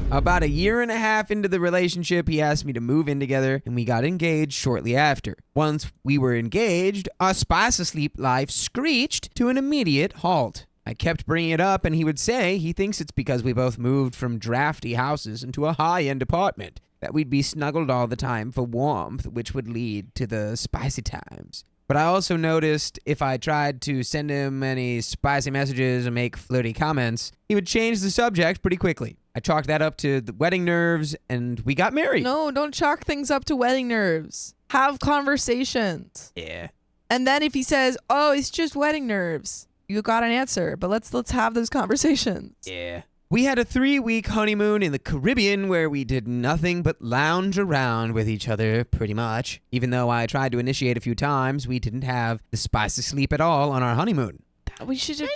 About 1.5 years into the relationship, he asked me to move in together, and we got engaged shortly after. Once we were engaged, our spice-asleep life screeched to an immediate halt. I kept bringing it up, and he would say he thinks it's because we both moved from drafty houses into a high-end apartment, that we'd be snuggled all the time for warmth, which would lead to the spicy times. But I also noticed if I tried to send him any spicy messages or make flirty comments, he would change the subject pretty quickly. I chalked that up to the wedding nerves, and we got married. No, don't chalk things up to wedding nerves. Have conversations. Yeah. And then if he says, oh, it's just wedding nerves, you got an answer. But let's have those conversations. Yeah. We had a 3-week honeymoon in the Caribbean where we did nothing but lounge around with each other, pretty much. Even though I tried to initiate a few times, we didn't have the spice of sleep at all on our honeymoon. We should just...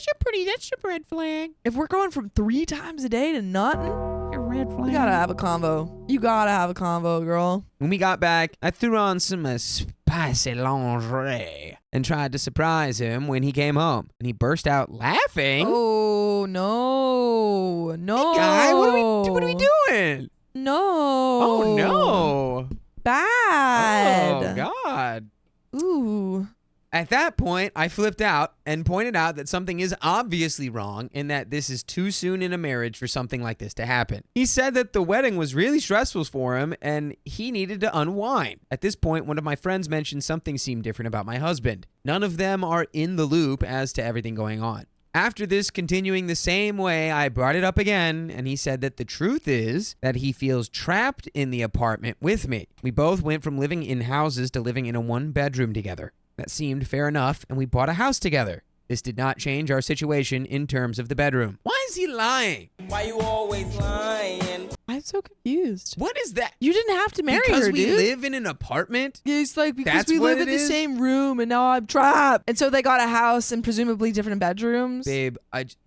That's your red flag. If we're going from 3 times a day to nothing, your red flag. You gotta have a combo. You gotta have a combo, girl. When we got back, I threw on some spicy lingerie and tried to surprise him when he came home. And he burst out laughing. Oh, no. No. Hey, guy, what are we doing? No. Oh, no. Bad. Oh, God. Ooh. At that point, I flipped out and pointed out that something is obviously wrong and that this is too soon in a marriage for something like this to happen. He said that the wedding was really stressful for him and he needed to unwind. At this point, one of my friends mentioned something seemed different about my husband. None of them are in the loop as to everything going on. After this continuing the same way, I brought it up again, and he said that the truth is that he feels trapped in the apartment with me. We both went from living in houses to living in a 1-bedroom together. That seemed fair enough, and we bought a house together. This did not change our situation in terms of the bedroom. Why is he lying? Why you always lying? I'm so confused. What is that? You didn't have to marry Because her, we dude. live in an apartment? Yeah, it's like because That's we what live in it the is? same room and now I'm trapped. And so they got a house and presumably different bedrooms. Babe,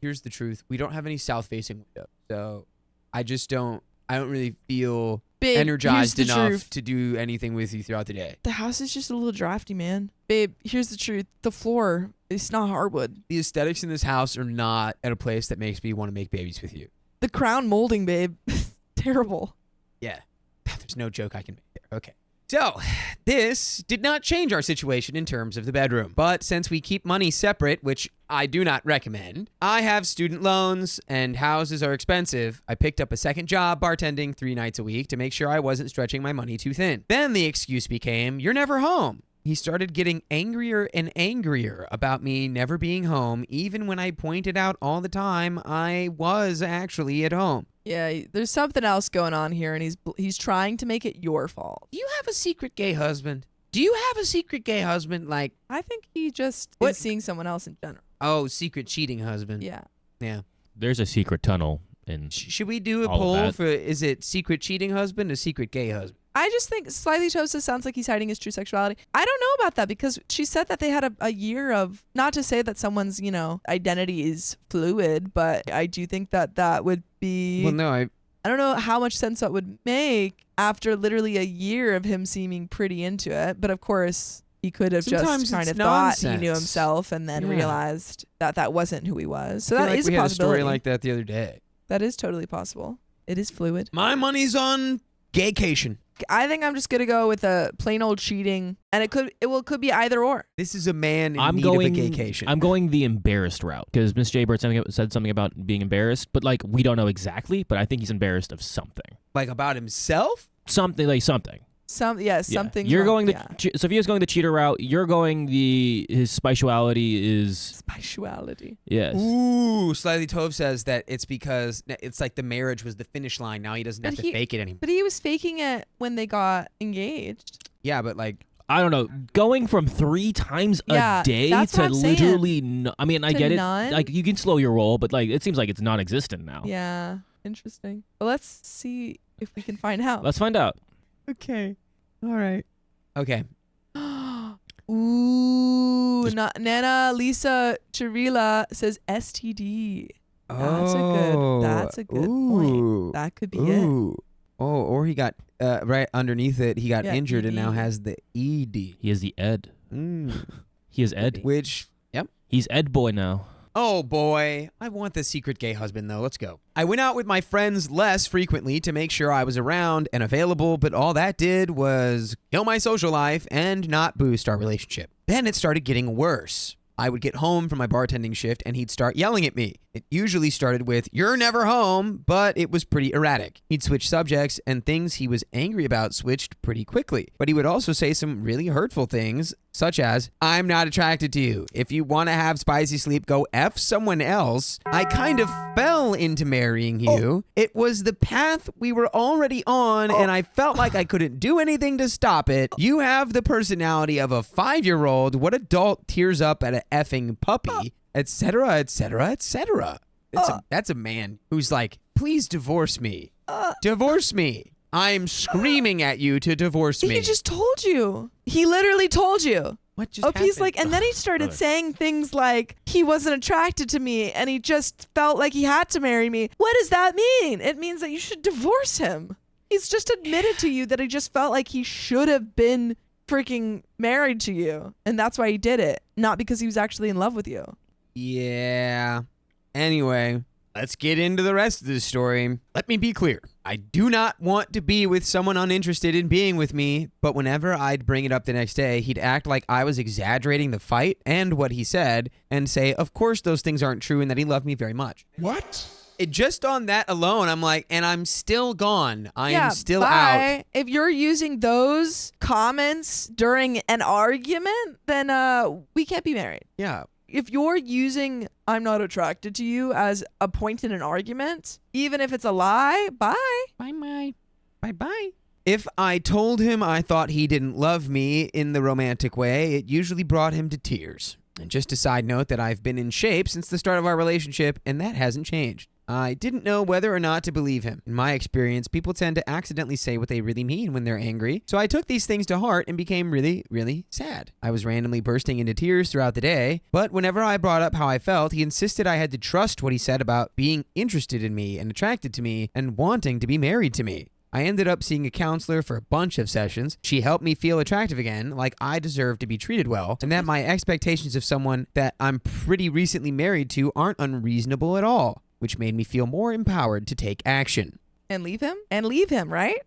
here's the truth. We don't have any south-facing window. So I don't really feel Babe, energized here's the enough truth. to do anything with you throughout the day. The house is just a little drafty, man. Babe, here's the truth. The floor, it's not hardwood. The aesthetics in this house are not at a place that makes me want to make babies with you. The crown molding, babe. Terrible. Yeah. There's no joke I can make there. Okay. So, this did not change our situation in terms of the bedroom. But since we keep money separate, which I do not recommend, I have student loans and houses are expensive. I picked up a second job bartending 3 nights a week to make sure I wasn't stretching my money too thin. Then the excuse became, "You're never home." He started getting angrier and angrier about me never being home, even when I pointed out all the time I was actually at home. Yeah, there's something else going on here, and he's trying to make it your fault. Do you have a secret gay husband? Do you have a secret gay husband? Like, I think he just What? is seeing someone else in general. oh, secret cheating husband. Yeah. Yeah. There's a secret tunnel in. Should we do a All of poll that. for, is it secret cheating husband or secret gay husband? I just think Slightly Toasted sounds like he's hiding his true sexuality. I don't know about that because she said that they had a year of, not to say that someone's, identity is fluid, but I do think that would be, Well, no, I don't know how much sense that would make after literally a year of him seeming pretty into it. But of course, he could have Sometimes just kind it's of thought he knew nonsense. himself and then Yeah. realized that wasn't who he was. So I feel that like is we a had a story possibility. like that the other day. That is totally possible. It is fluid. My money's on gaycation. I think I'm just gonna go with a plain old cheating, and it could be either or. This is a man in I'm need going. of a gaycation. I'm going the embarrassed route because Miss J. Bird said something about being embarrassed, but like we don't know exactly. But I think he's embarrassed of something. Like about himself? Something. Yeah. Something. You're going the yeah. Sophia's going the cheater route. You're going his spirituality is Spirituality. yes. Ooh, Slightly Tove says that it's because it's like the marriage was the finish line. Now he doesn't have But to fake it anymore. But he was faking it when they got engaged. Yeah, but like, I don't know. Going from 3 times Yeah, a day that's to what I'm saying. literally, I mean, I To get it. none? Like you can slow your roll, but like it seems like it's non-existent now. Yeah. Interesting. Well, let's see if we can find out. Let's find out. okay. All right. Okay. Ooh, Nana Lisa Chirila says STD. That's a good point. That could be it. Ooh. Oh, or he got right underneath it. He got Yeah, injured and now ED. has the ED. He is the Ed. Mm. He is Ed. Which, yep. He's Ed boy now. Oh boy, I want the secret gay husband though. Let's go. I went out with my friends less frequently to make sure I was around and available, but all that did was kill my social life and not boost our relationship. Then it started getting worse. I would get home from my bartending shift and he'd start yelling at me. It usually started with, "You're never home," but it was pretty erratic. He'd switch subjects and things he was angry about switched pretty quickly. But he would also say some really hurtful things, such as, "I'm not attracted to you. If you want to have spicy sleep, go F someone else. I kind of fell into marrying you. It was the path we were already on and I felt like I couldn't do anything to stop it. You have the personality of a 5-year-old. What adult tears up at a effing puppy?" Etc., etc., etc. That's a man who's like, "Please divorce me. Divorce me. I'm screaming at you to divorce me." He just told you. He literally told you. What just He's happened? like, and then he started Brother. saying things like he wasn't attracted to me and he just felt like he had to marry me. What does that mean? It means that you should divorce him. He's just admitted to you that he just felt like he should have been freaking married to you. And that's why he did it, not because he was actually in love with you. Yeah. Anyway, let's get into the rest of the story. Let me be clear. I do not want to be with someone uninterested in being with me, but whenever I'd bring it up the next day, he'd act like I was exaggerating the fight and what he said and say, of course those things aren't true and that he loved me very much. What? Just on that alone, I'm like, and I'm still gone. I am still out. bye. If you're using those comments during an argument, then we can't be married. Yeah. If you're using "I'm not attracted to you" as a point in an argument, even if it's a lie, bye. Bye. Bye-bye. If I told him I thought he didn't love me in the romantic way, it usually brought him to tears. And just a side note that I've been in shape since the start of our relationship, and that hasn't changed. I didn't know whether or not to believe him. In my experience, people tend to accidentally say what they really mean when they're angry, so I took these things to heart and became really, really sad. I was randomly bursting into tears throughout the day, but whenever I brought up how I felt, he insisted I had to trust what he said about being interested in me and attracted to me and wanting to be married to me. I ended up seeing a counselor for a bunch of sessions. She helped me feel attractive again, like I deserve to be treated well, and that my expectations of someone that I'm pretty recently married to aren't unreasonable at all, which made me feel more empowered to take action. And leave him? And leave him, right?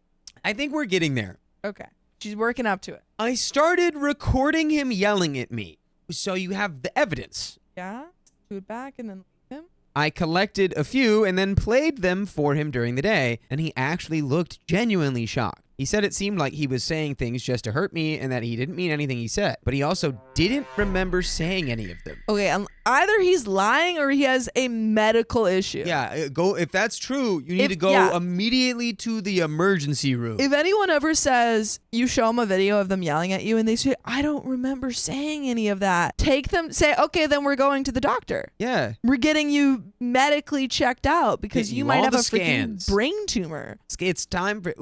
I think we're getting there. Okay. She's working up to it. I started recording him yelling at me, so you have the evidence. Yeah? Do it back and then leave him? I collected a few and then played them for him during the day, and he actually looked genuinely shocked. He said it seemed like he was saying things just to hurt me and that he didn't mean anything he said, but he also didn't remember saying any of them. Okay, either he's lying or he has a medical issue. Yeah, go. If that's true, you need to go immediately to the emergency room. If anyone ever says, you show them a video of them yelling at you and they say, I don't remember saying any of that, take them, say, okay, then we're going to the doctor. Yeah. We're getting you medically checked out because Get you you might all have the a scans. freaking brain tumor. It's time for,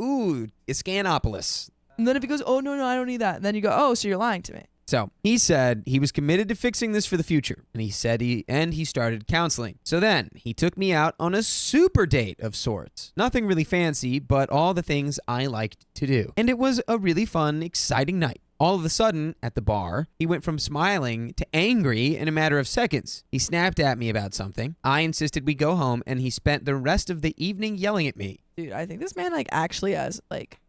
Scanopolis. And then if he goes, oh, no, I don't need that. Then you go, oh, so you're lying to me. So he said he was committed to fixing this for the future, and he said he started counseling. So then he took me out on a super date of sorts. Nothing really fancy, but all the things I liked to do. And it was a really fun, exciting night. All of a sudden, at the bar, he went from smiling to angry in a matter of seconds. He snapped at me about something. I insisted we go home, and he spent the rest of the evening yelling at me. Dude, I think this man actually has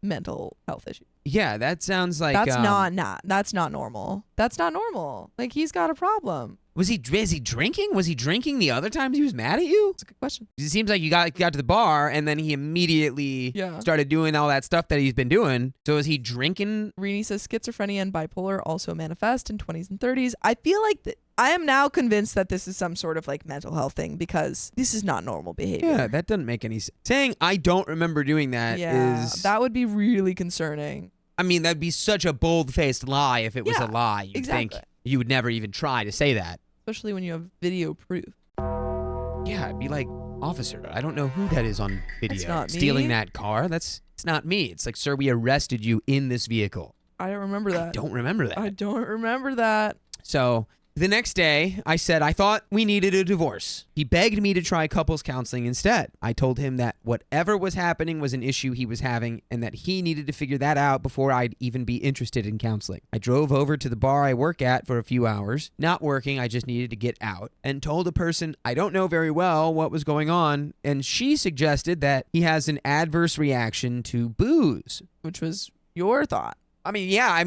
mental health issues. Yeah, that sounds like that's not normal. That's not normal. Like, he's got a problem. Is he drinking? Was he drinking the other times he was mad at you? That's a good question. It seems like you got to the bar and then he immediately started doing all that stuff that he's been doing. So is he drinking? Rini says schizophrenia and bipolar also manifest in 20s and 30s. I feel like I am now convinced that this is some sort of mental health thing because this is not normal behavior. Yeah, that doesn't make any sense. Saying I don't remember doing that is... that would be really concerning. I mean, that'd be such a bold-faced lie if it was a lie. You'd think you would never even try to say that. Especially when you have video proof. Yeah, it'd be like, officer, I don't know who that is on video. That's not me. Stealing that car? It's not me. It's like, sir, we arrested you in this vehicle. I don't remember that. I don't remember that. So... the next day, I said I thought we needed a divorce. He begged me to try couples counseling instead. I told him that whatever was happening was an issue he was having and that he needed to figure that out before I'd even be interested in counseling. I drove over to the bar I work at for a few hours, not working, I just needed to get out, and told a person I don't know very well what was going on, and she suggested that he has an adverse reaction to booze. Which was your thought. I mean, I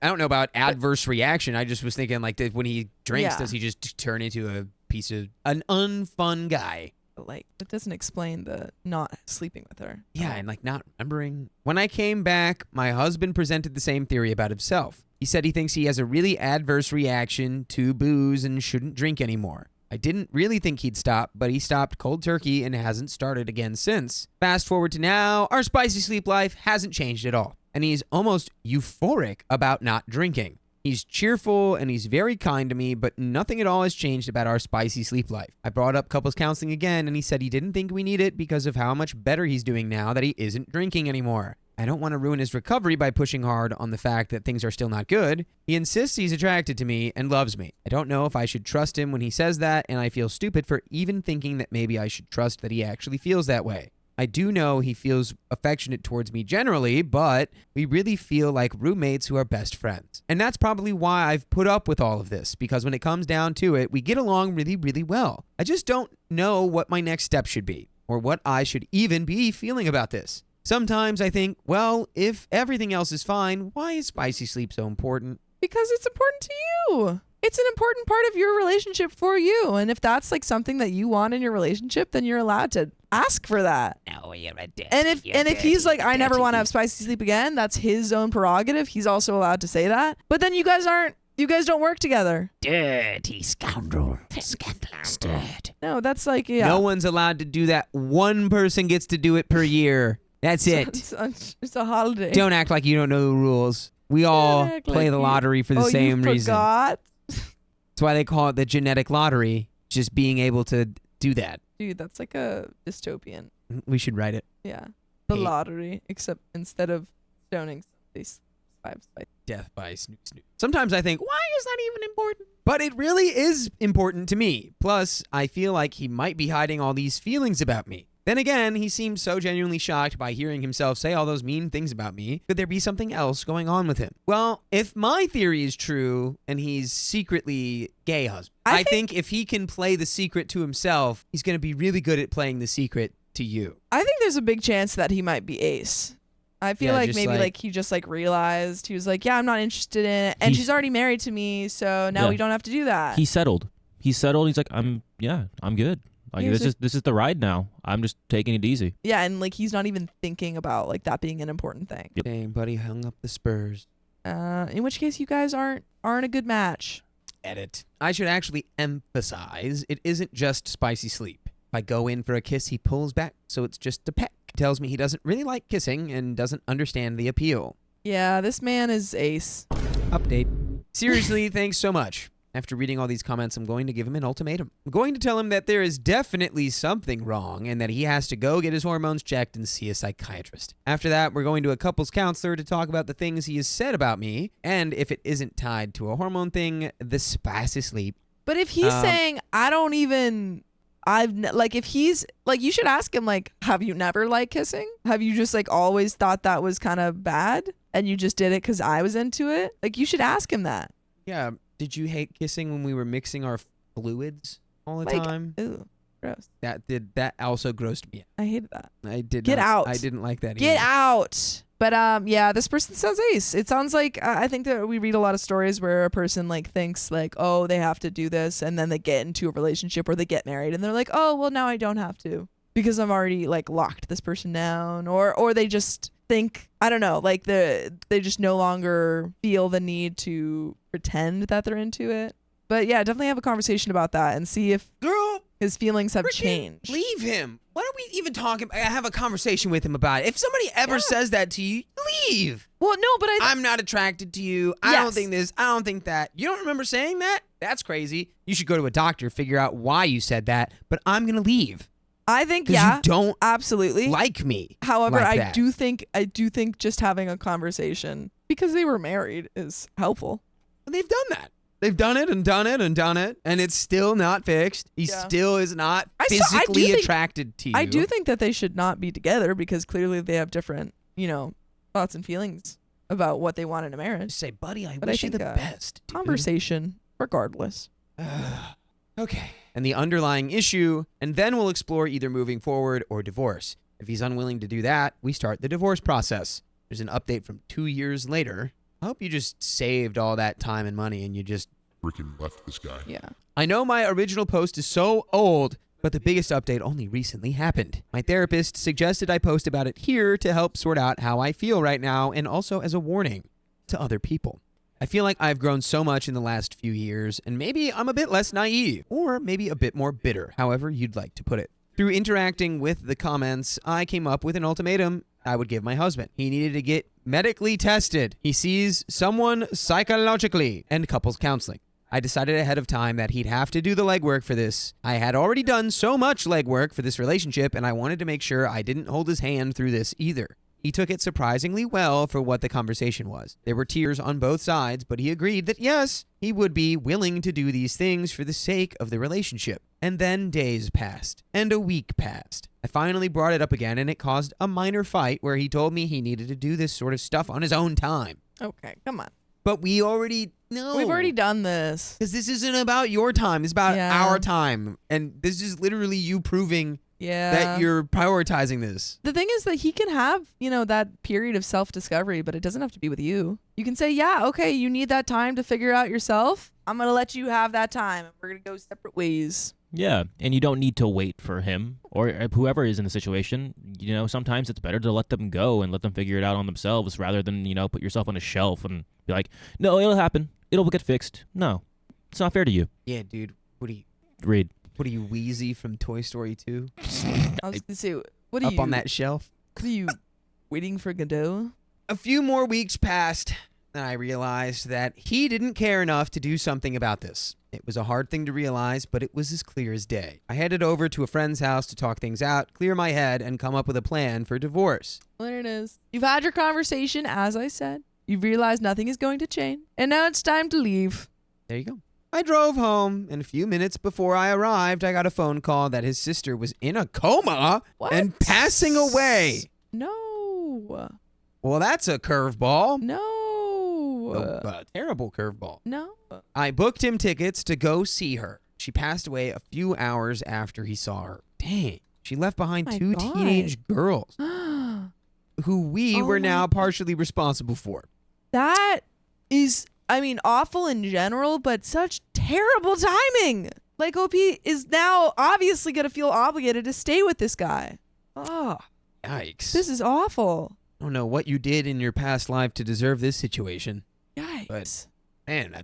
don't know about adverse reaction. I just was thinking that when he drinks, does he just turn into an unfun guy? It doesn't explain the not sleeping with her. Yeah, and not remembering. When I came back, my husband presented the same theory about himself. He said he thinks he has a really adverse reaction to booze and shouldn't drink anymore. I didn't really think he'd stop, but he stopped cold turkey and hasn't started again since. Fast forward to now, our spicy sleep life hasn't changed at all. And he's almost euphoric about not drinking. He's cheerful and he's very kind to me, but nothing at all has changed about our spicy sleep life. I brought up couples counseling again, and he said he didn't think we need it because of how much better he's doing now that he isn't drinking anymore. I don't want to ruin his recovery by pushing hard on the fact that things are still not good. He insists he's attracted to me and loves me. I don't know if I should trust him when he says that, and I feel stupid for even thinking that maybe I should trust that he actually feels that way. I do know he feels affectionate towards me generally, but we really feel like roommates who are best friends. And that's probably why I've put up with all of this, because when it comes down to it, we get along really, really well. I just don't know what my next step should be, or what I should even be feeling about this. Sometimes I think, well, if everything else is fine, why is spicy sleep so important? Because it's important to you. It's an important part of your relationship for you. And if that's something that you want in your relationship, then you're allowed to ask for that. No, you're a dirty, and if he's I never want to have spicy sleep again, that's his own prerogative. He's also allowed to say that. But then you guys don't work together. Dirty scoundrel. Scandalous dirt. No, that's No one's allowed to do that. One person gets to do it per year. That's it. It's a holiday. Don't act like you don't know the rules. We all play the lottery for the same reason. Forgot? That's why they call it the genetic lottery, just being able to do that. Dude, that's like a dystopian. We should write it. Yeah. The Hey. lottery, except instead of stoning, they by Death by Snoop Snoop. Sometimes I think, why is that even important? But it really is important to me. Plus, I feel like he might be hiding all these feelings about me. Then again, he seems so genuinely shocked by hearing himself say all those mean things about me. Could there be something else going on with him? Well, if my theory is true and he's secretly gay husband, I think if he can play the secret to himself, he's going to be really good at playing the secret to you. I think there's a big chance that he might be ace. I feel Yeah, like just maybe like- like he just like realized he was like, yeah, I'm not interested in it, and He's- she's already married to me, so now Yeah. we don't have to do that. He's settled. He's like, I'm good. Like He was this is the ride now. I'm just taking it easy. Yeah, and like he's not even thinking about like that being an important thing. Dang, buddy hung up the spurs. In which case, you guys aren't a good match. Edit. I should actually emphasize it isn't just spicy sleep. If I go in for a kiss, he pulls back, so it's just a peck. He tells me he doesn't really like kissing and doesn't understand the appeal. Yeah, this man is ace. Update. Seriously, thanks so much. After reading all these comments, I'm going to give him an ultimatum. I'm going to tell him that there is definitely something wrong and that he has to go get his hormones checked and see a psychiatrist. After that, we're going to a couples counselor to talk about the things he has said about me, and if it isn't tied to a hormone thing, the spicy sleep. But if he's saying if he's like, you should ask him like, have you never liked kissing? Have you just like always thought that was kind of bad and you just did it because I was into it? Like, you should ask him that. Yeah, did you hate kissing when we were mixing our fluids all the Like, time? Ooh, gross. That also grossed me. I hated that. I did Get not- out. I didn't like that Get either. out. But yeah, this person sounds ace. It sounds like I think that we read a lot of stories where a person like thinks like, oh, they have to do this, and then they get into a relationship or they get married, and they're like, oh, well, now I don't have to because I've already like locked this person down, or they just think, I don't know, like they just no longer feel the need to pretend that they're into it. But yeah, definitely have a conversation about that and see if Girl, his feelings have freaking changed. leave him. Why don't we even talk? I have a conversation with him about it. If somebody ever says that to you, leave. Well, no, but I'm not attracted to you. I don't Yes. think this. I don't think that. You don't remember saying that? That's crazy. You should go to a doctor, figure out why you said that. But I'm gonna leave I think because yeah, you don't absolutely like me. However, like I that. do think just having a conversation because they were married is helpful. They've done that. They've done it and done it and done it, and it's still not fixed. He Yeah. still is not I do physically think- attracted to you. I do think that they should not be together because clearly they have different, thoughts and feelings about what they want in a marriage. Just say, buddy, I But I wish you think, the best. dude." Conversation, regardless. Okay. And the underlying issue, and then we'll explore either moving forward or divorce. If he's unwilling to do that, we start the divorce process. There's an update from 2 years later. I hope you just saved all that time and money and you just... Freaking left this guy. Yeah. I know my original post is so old, but the biggest update only recently happened. My therapist suggested I post about it here to help sort out how I feel right now and also as a warning to other people. I feel like I've grown so much in the last few years, and maybe I'm a bit less naive, or maybe a bit more bitter, however you'd like to put it. Through interacting with the comments, I came up with an ultimatum I would give my husband. He needed to get medically tested. He sees someone psychologically and couples counseling. I decided ahead of time that he'd have to do the legwork for this. I had already done so much legwork for this relationship, and I wanted to make sure I didn't hold his hand through this either. He took it surprisingly well for what the conversation was. There were tears on both sides, but he agreed that yes, he would be willing to do these things for the sake of the relationship. And then days passed, and a week passed. I finally brought it up again, and it caused a minor fight where he told me he needed to do this sort of stuff on his own time. Okay, come on. But we already know. We've already done this. Because this isn't about your time. It's about Yeah. our time. And this is literally you proving Yeah. that you're prioritizing this. The thing is that he can have, that period of self-discovery, but it doesn't have to be with you. You can say, yeah, okay, you need that time to figure out yourself. I'm going to let you have that time, and we're going to go separate ways. Yeah, and you don't need to wait for him or whoever is in the situation. Sometimes it's better to let them go and let them figure it out on themselves rather than, put yourself on a shelf and be like, no, it'll happen. It'll get fixed. No, it's not fair to you. Yeah, dude. What are you, Wheezy from Toy Story 2? I was going to say, what are Up you? on that shelf? What are you waiting for Godot? A few more weeks passed, and I realized that he didn't care enough to do something about this. It was a hard thing to realize, but it was as clear as day. I headed over to a friend's house to talk things out, clear my head, and come up with a plan for divorce. Well, there it is. You've had your conversation, as I said. You've realized nothing is going to change. And now it's time to leave. There you go. I drove home, and a few minutes before I arrived, I got a phone call that his sister was in a coma and passing away. No. Well, that's a curveball. No. A terrible curveball. No. I booked him tickets to go see her. She passed away a few hours after he saw her. Dang. She left behind My two God. teenage girls who we Oh were now my- partially responsible for. That is, I mean, awful in general, but such terrible timing. Like, OP is now obviously going to feel obligated to stay with this guy. Oh, Yikes. this is awful. I don't know what you did in your past life to deserve this situation. Yikes. But- Man,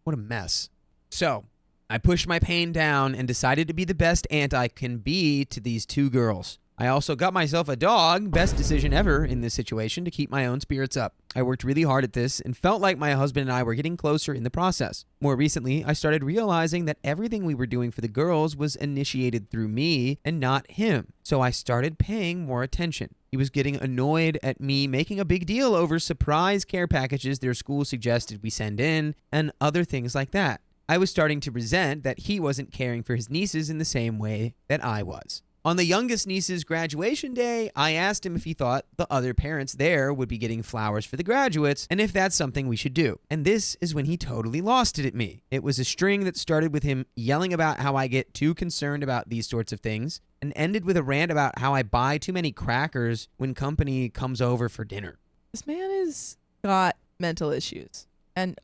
what a mess. So, I pushed my pain down and decided to be the best aunt I can be to these two girls. I also got myself a dog, best decision ever in this situation, to keep my own spirits up. I worked really hard at this and felt like my husband and I were getting closer in the process. More recently, I started realizing that everything we were doing for the girls was initiated through me and not him. So I started paying more attention. He was getting annoyed at me making a big deal over surprise care packages their school suggested we send in and other things like that. I was starting to resent that he wasn't caring for his nieces in the same way that I was. On the youngest niece's graduation day, I asked him if he thought the other parents there would be getting flowers for the graduates and if that's something we should do. And this is when he totally lost it at me. It was a string that started with him yelling about how I get too concerned about these sorts of things and ended with a rant about how I buy too many crackers when company comes over for dinner. This man has got mental issues. And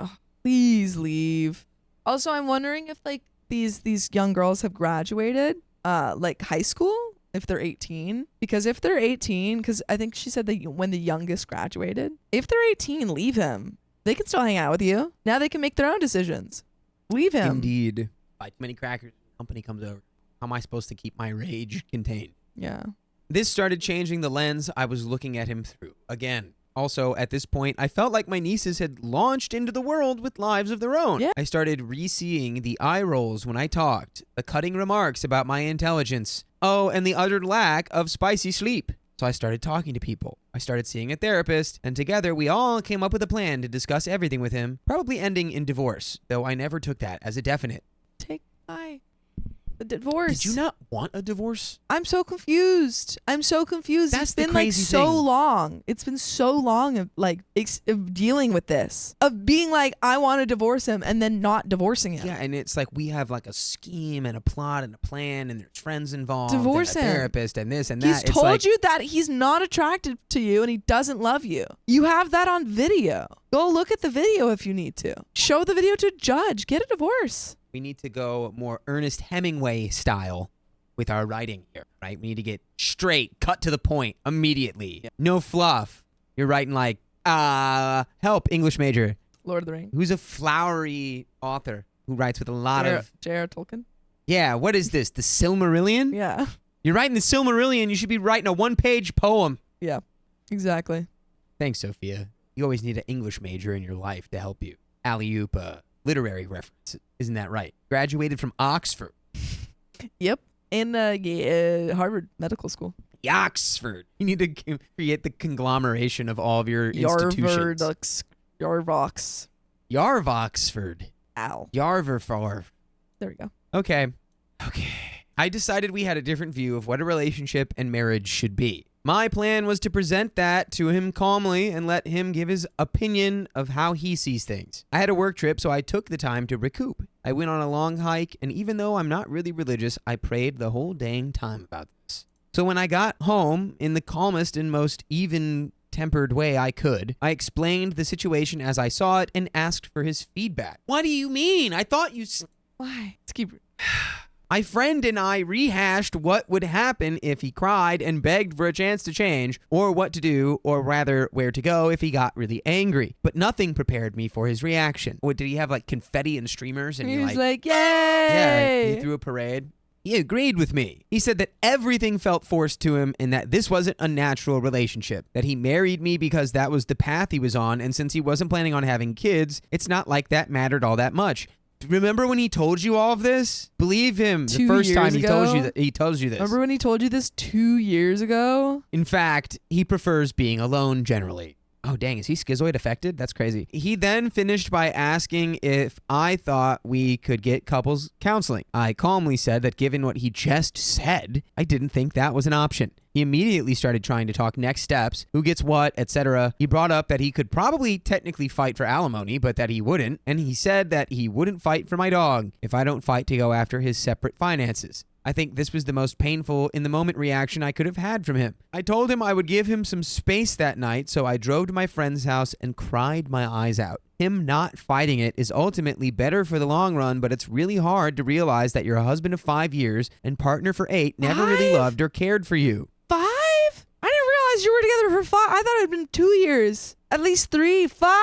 please leave. Also, I'm wondering if like these young girls have graduated. Like high school, if they're 18, because if they're 18, because I think she said that when the youngest graduated, if they're 18, leave him. They can still hang out with you. Now they can make their own decisions. Leave him. Indeed. Buy too many crackers, company comes over. How am I supposed to keep my rage contained? Yeah. This started changing the lens I was looking at him through. Again, also, at this point, I felt like my nieces had launched into the world with lives of their own. Yeah. I started re-seeing the eye rolls when I talked, the cutting remarks about my intelligence, and the utter lack of spicy sleep. So I started talking to people. I started seeing a therapist, and together we all came up with a plan to discuss everything with him, probably ending in divorce, though I never took that as a definite. Take the divorce. Did you not want a divorce? I'm so confused. That's it's the been crazy like so thing. long. It's been so long of like of dealing with this, of being like, I want to divorce him and then not divorcing him. Yeah, and it's like we have like a scheme and a plot and a plan, and there's friends involved, Divorce and a him. therapist, and this and that. He's It's told like, you that he's not attracted to you and he doesn't love you. You have that on video. Go look at the video if you need to. Show the video to a judge. Get a divorce. we need to go more Ernest Hemingway style with our writing here, right? We need to get straight, cut to the point immediately. Yeah. No fluff. You're writing like, help, English major. Lord of the Rings. Who's a flowery author who writes with a lot of... J.R. Tolkien. Yeah, what is this? The Silmarillion? Yeah. You're writing the Silmarillion. You should be writing a one-page poem. Yeah. Exactly. Thanks, Sophia. You always need an English major in your life to help you. Alley-oop, literary reference. Isn't that right? Graduated from Oxford. Yep. And Harvard Medical School. Oxford. You need to create the conglomeration of all of your institutions. Yarvox. Yarvoxford. Ow. Yarverfar. There we go. Okay. I decided we had a different view of what a relationship and marriage should be. My plan was to present that to him calmly and let him give his opinion of how he sees things. I had a work trip, so I took the time to recoup. I went on a long hike, and even though I'm not really religious, I prayed the whole dang time about this. So when I got home, in the calmest and most even-tempered way I could, I explained the situation as I saw it and asked for his feedback. What do you mean? I thought you... Why? Let's keep... My friend and I rehashed what would happen if he cried and begged for a chance to change, or what to do, or rather where to go if he got really angry. But nothing prepared me for his reaction. What, did he have like confetti and streamers? And He you're was like, like, yeah, yay! he threw a parade. He agreed with me. He said that everything felt forced to him and that this wasn't a natural relationship. That he married me because that was the path he was on, and since he wasn't planning on having kids, it's not like that mattered all that much. Remember when he told you all of this? Believe him. The 2 first time years he told you ago? that he tells you this. Remember when he told you this 2 years ago? In fact, he prefers being alone generally. Oh, dang, is he schizoid affected? That's crazy. He then finished by asking if I thought we could get couples counseling. I calmly said that given what he just said, I didn't think that was an option. He immediately started trying to talk next steps, who gets what, etc. He brought up that he could probably technically fight for alimony, but that he wouldn't. And he said that he wouldn't fight for my dog if I don't fight to go after his separate finances. I think this was the most painful in the moment reaction I could have had from him. I told him I would give him some space that night, so I drove to my friend's house and cried my eyes out. Him not fighting it is ultimately better for the long run, but it's really hard to realize that your husband of 5 years and partner for 8 never really 5? loved or cared for you. 5? I didn't realize you were together for 5. I thought it had been 2 years. At least 3. 5?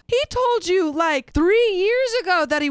He told you like 3 years ago that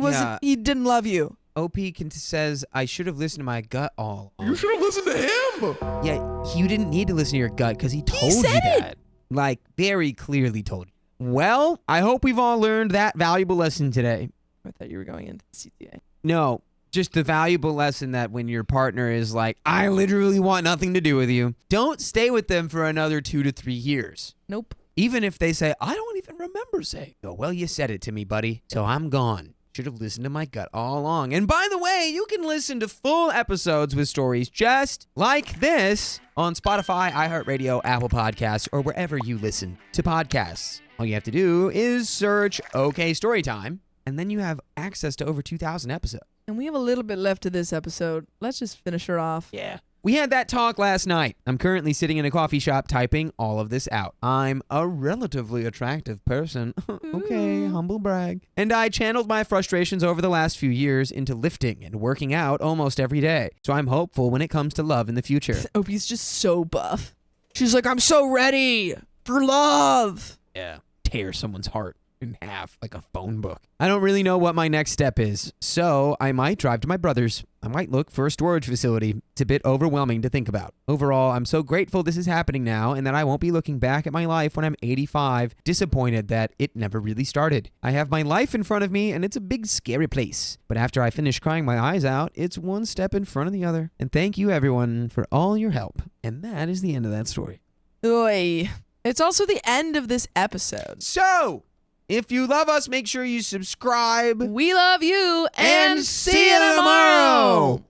he didn't love you. OP says, I should have listened to my gut all along. You should have listened to him. Yeah, you didn't need to listen to your gut because he told you said it. that. Like, very clearly told you. Well, I hope we've all learned that valuable lesson today. I thought you were going into the CTA. No, just the valuable lesson that when your partner is like, I literally want nothing to do with you, don't stay with them for another 2 to 3 years. Nope. Even if they say, I don't even remember saying, oh, well, you said it to me, buddy, so I'm gone. Should have listened to my gut all along. And by the way, you can listen to full episodes with stories just like this on Spotify, iHeartRadio, Apple Podcasts, or wherever you listen to podcasts. All you have to do is search OK Storytime, and then you have access to over 2,000 episodes. And we have a little bit left to this episode. Let's just finish her off. Yeah. We had that talk last night. I'm currently sitting in a coffee shop typing all of this out. I'm a relatively attractive person. Okay, humble brag. And I channeled my frustrations over the last few years into lifting and working out almost every day. So I'm hopeful when it comes to love in the future. Opie's just so buff. She's like, I'm so ready for love. Yeah. Tear someone's heart in half like a phone book. I don't really know what my next step is, so I might drive to my brother's. I might look for a storage facility. It's a bit overwhelming to think about. Overall, I'm so grateful this is happening now and that I won't be looking back at my life when I'm 85, disappointed that it never really started. I have my life in front of me and it's a big scary place. But after I finish crying my eyes out, it's one step in front of the other. And thank you everyone for all your help. And that is the end of that story. Oy. It's also the end of this episode. So, if you love us, make sure you subscribe. We love you and see you tomorrow.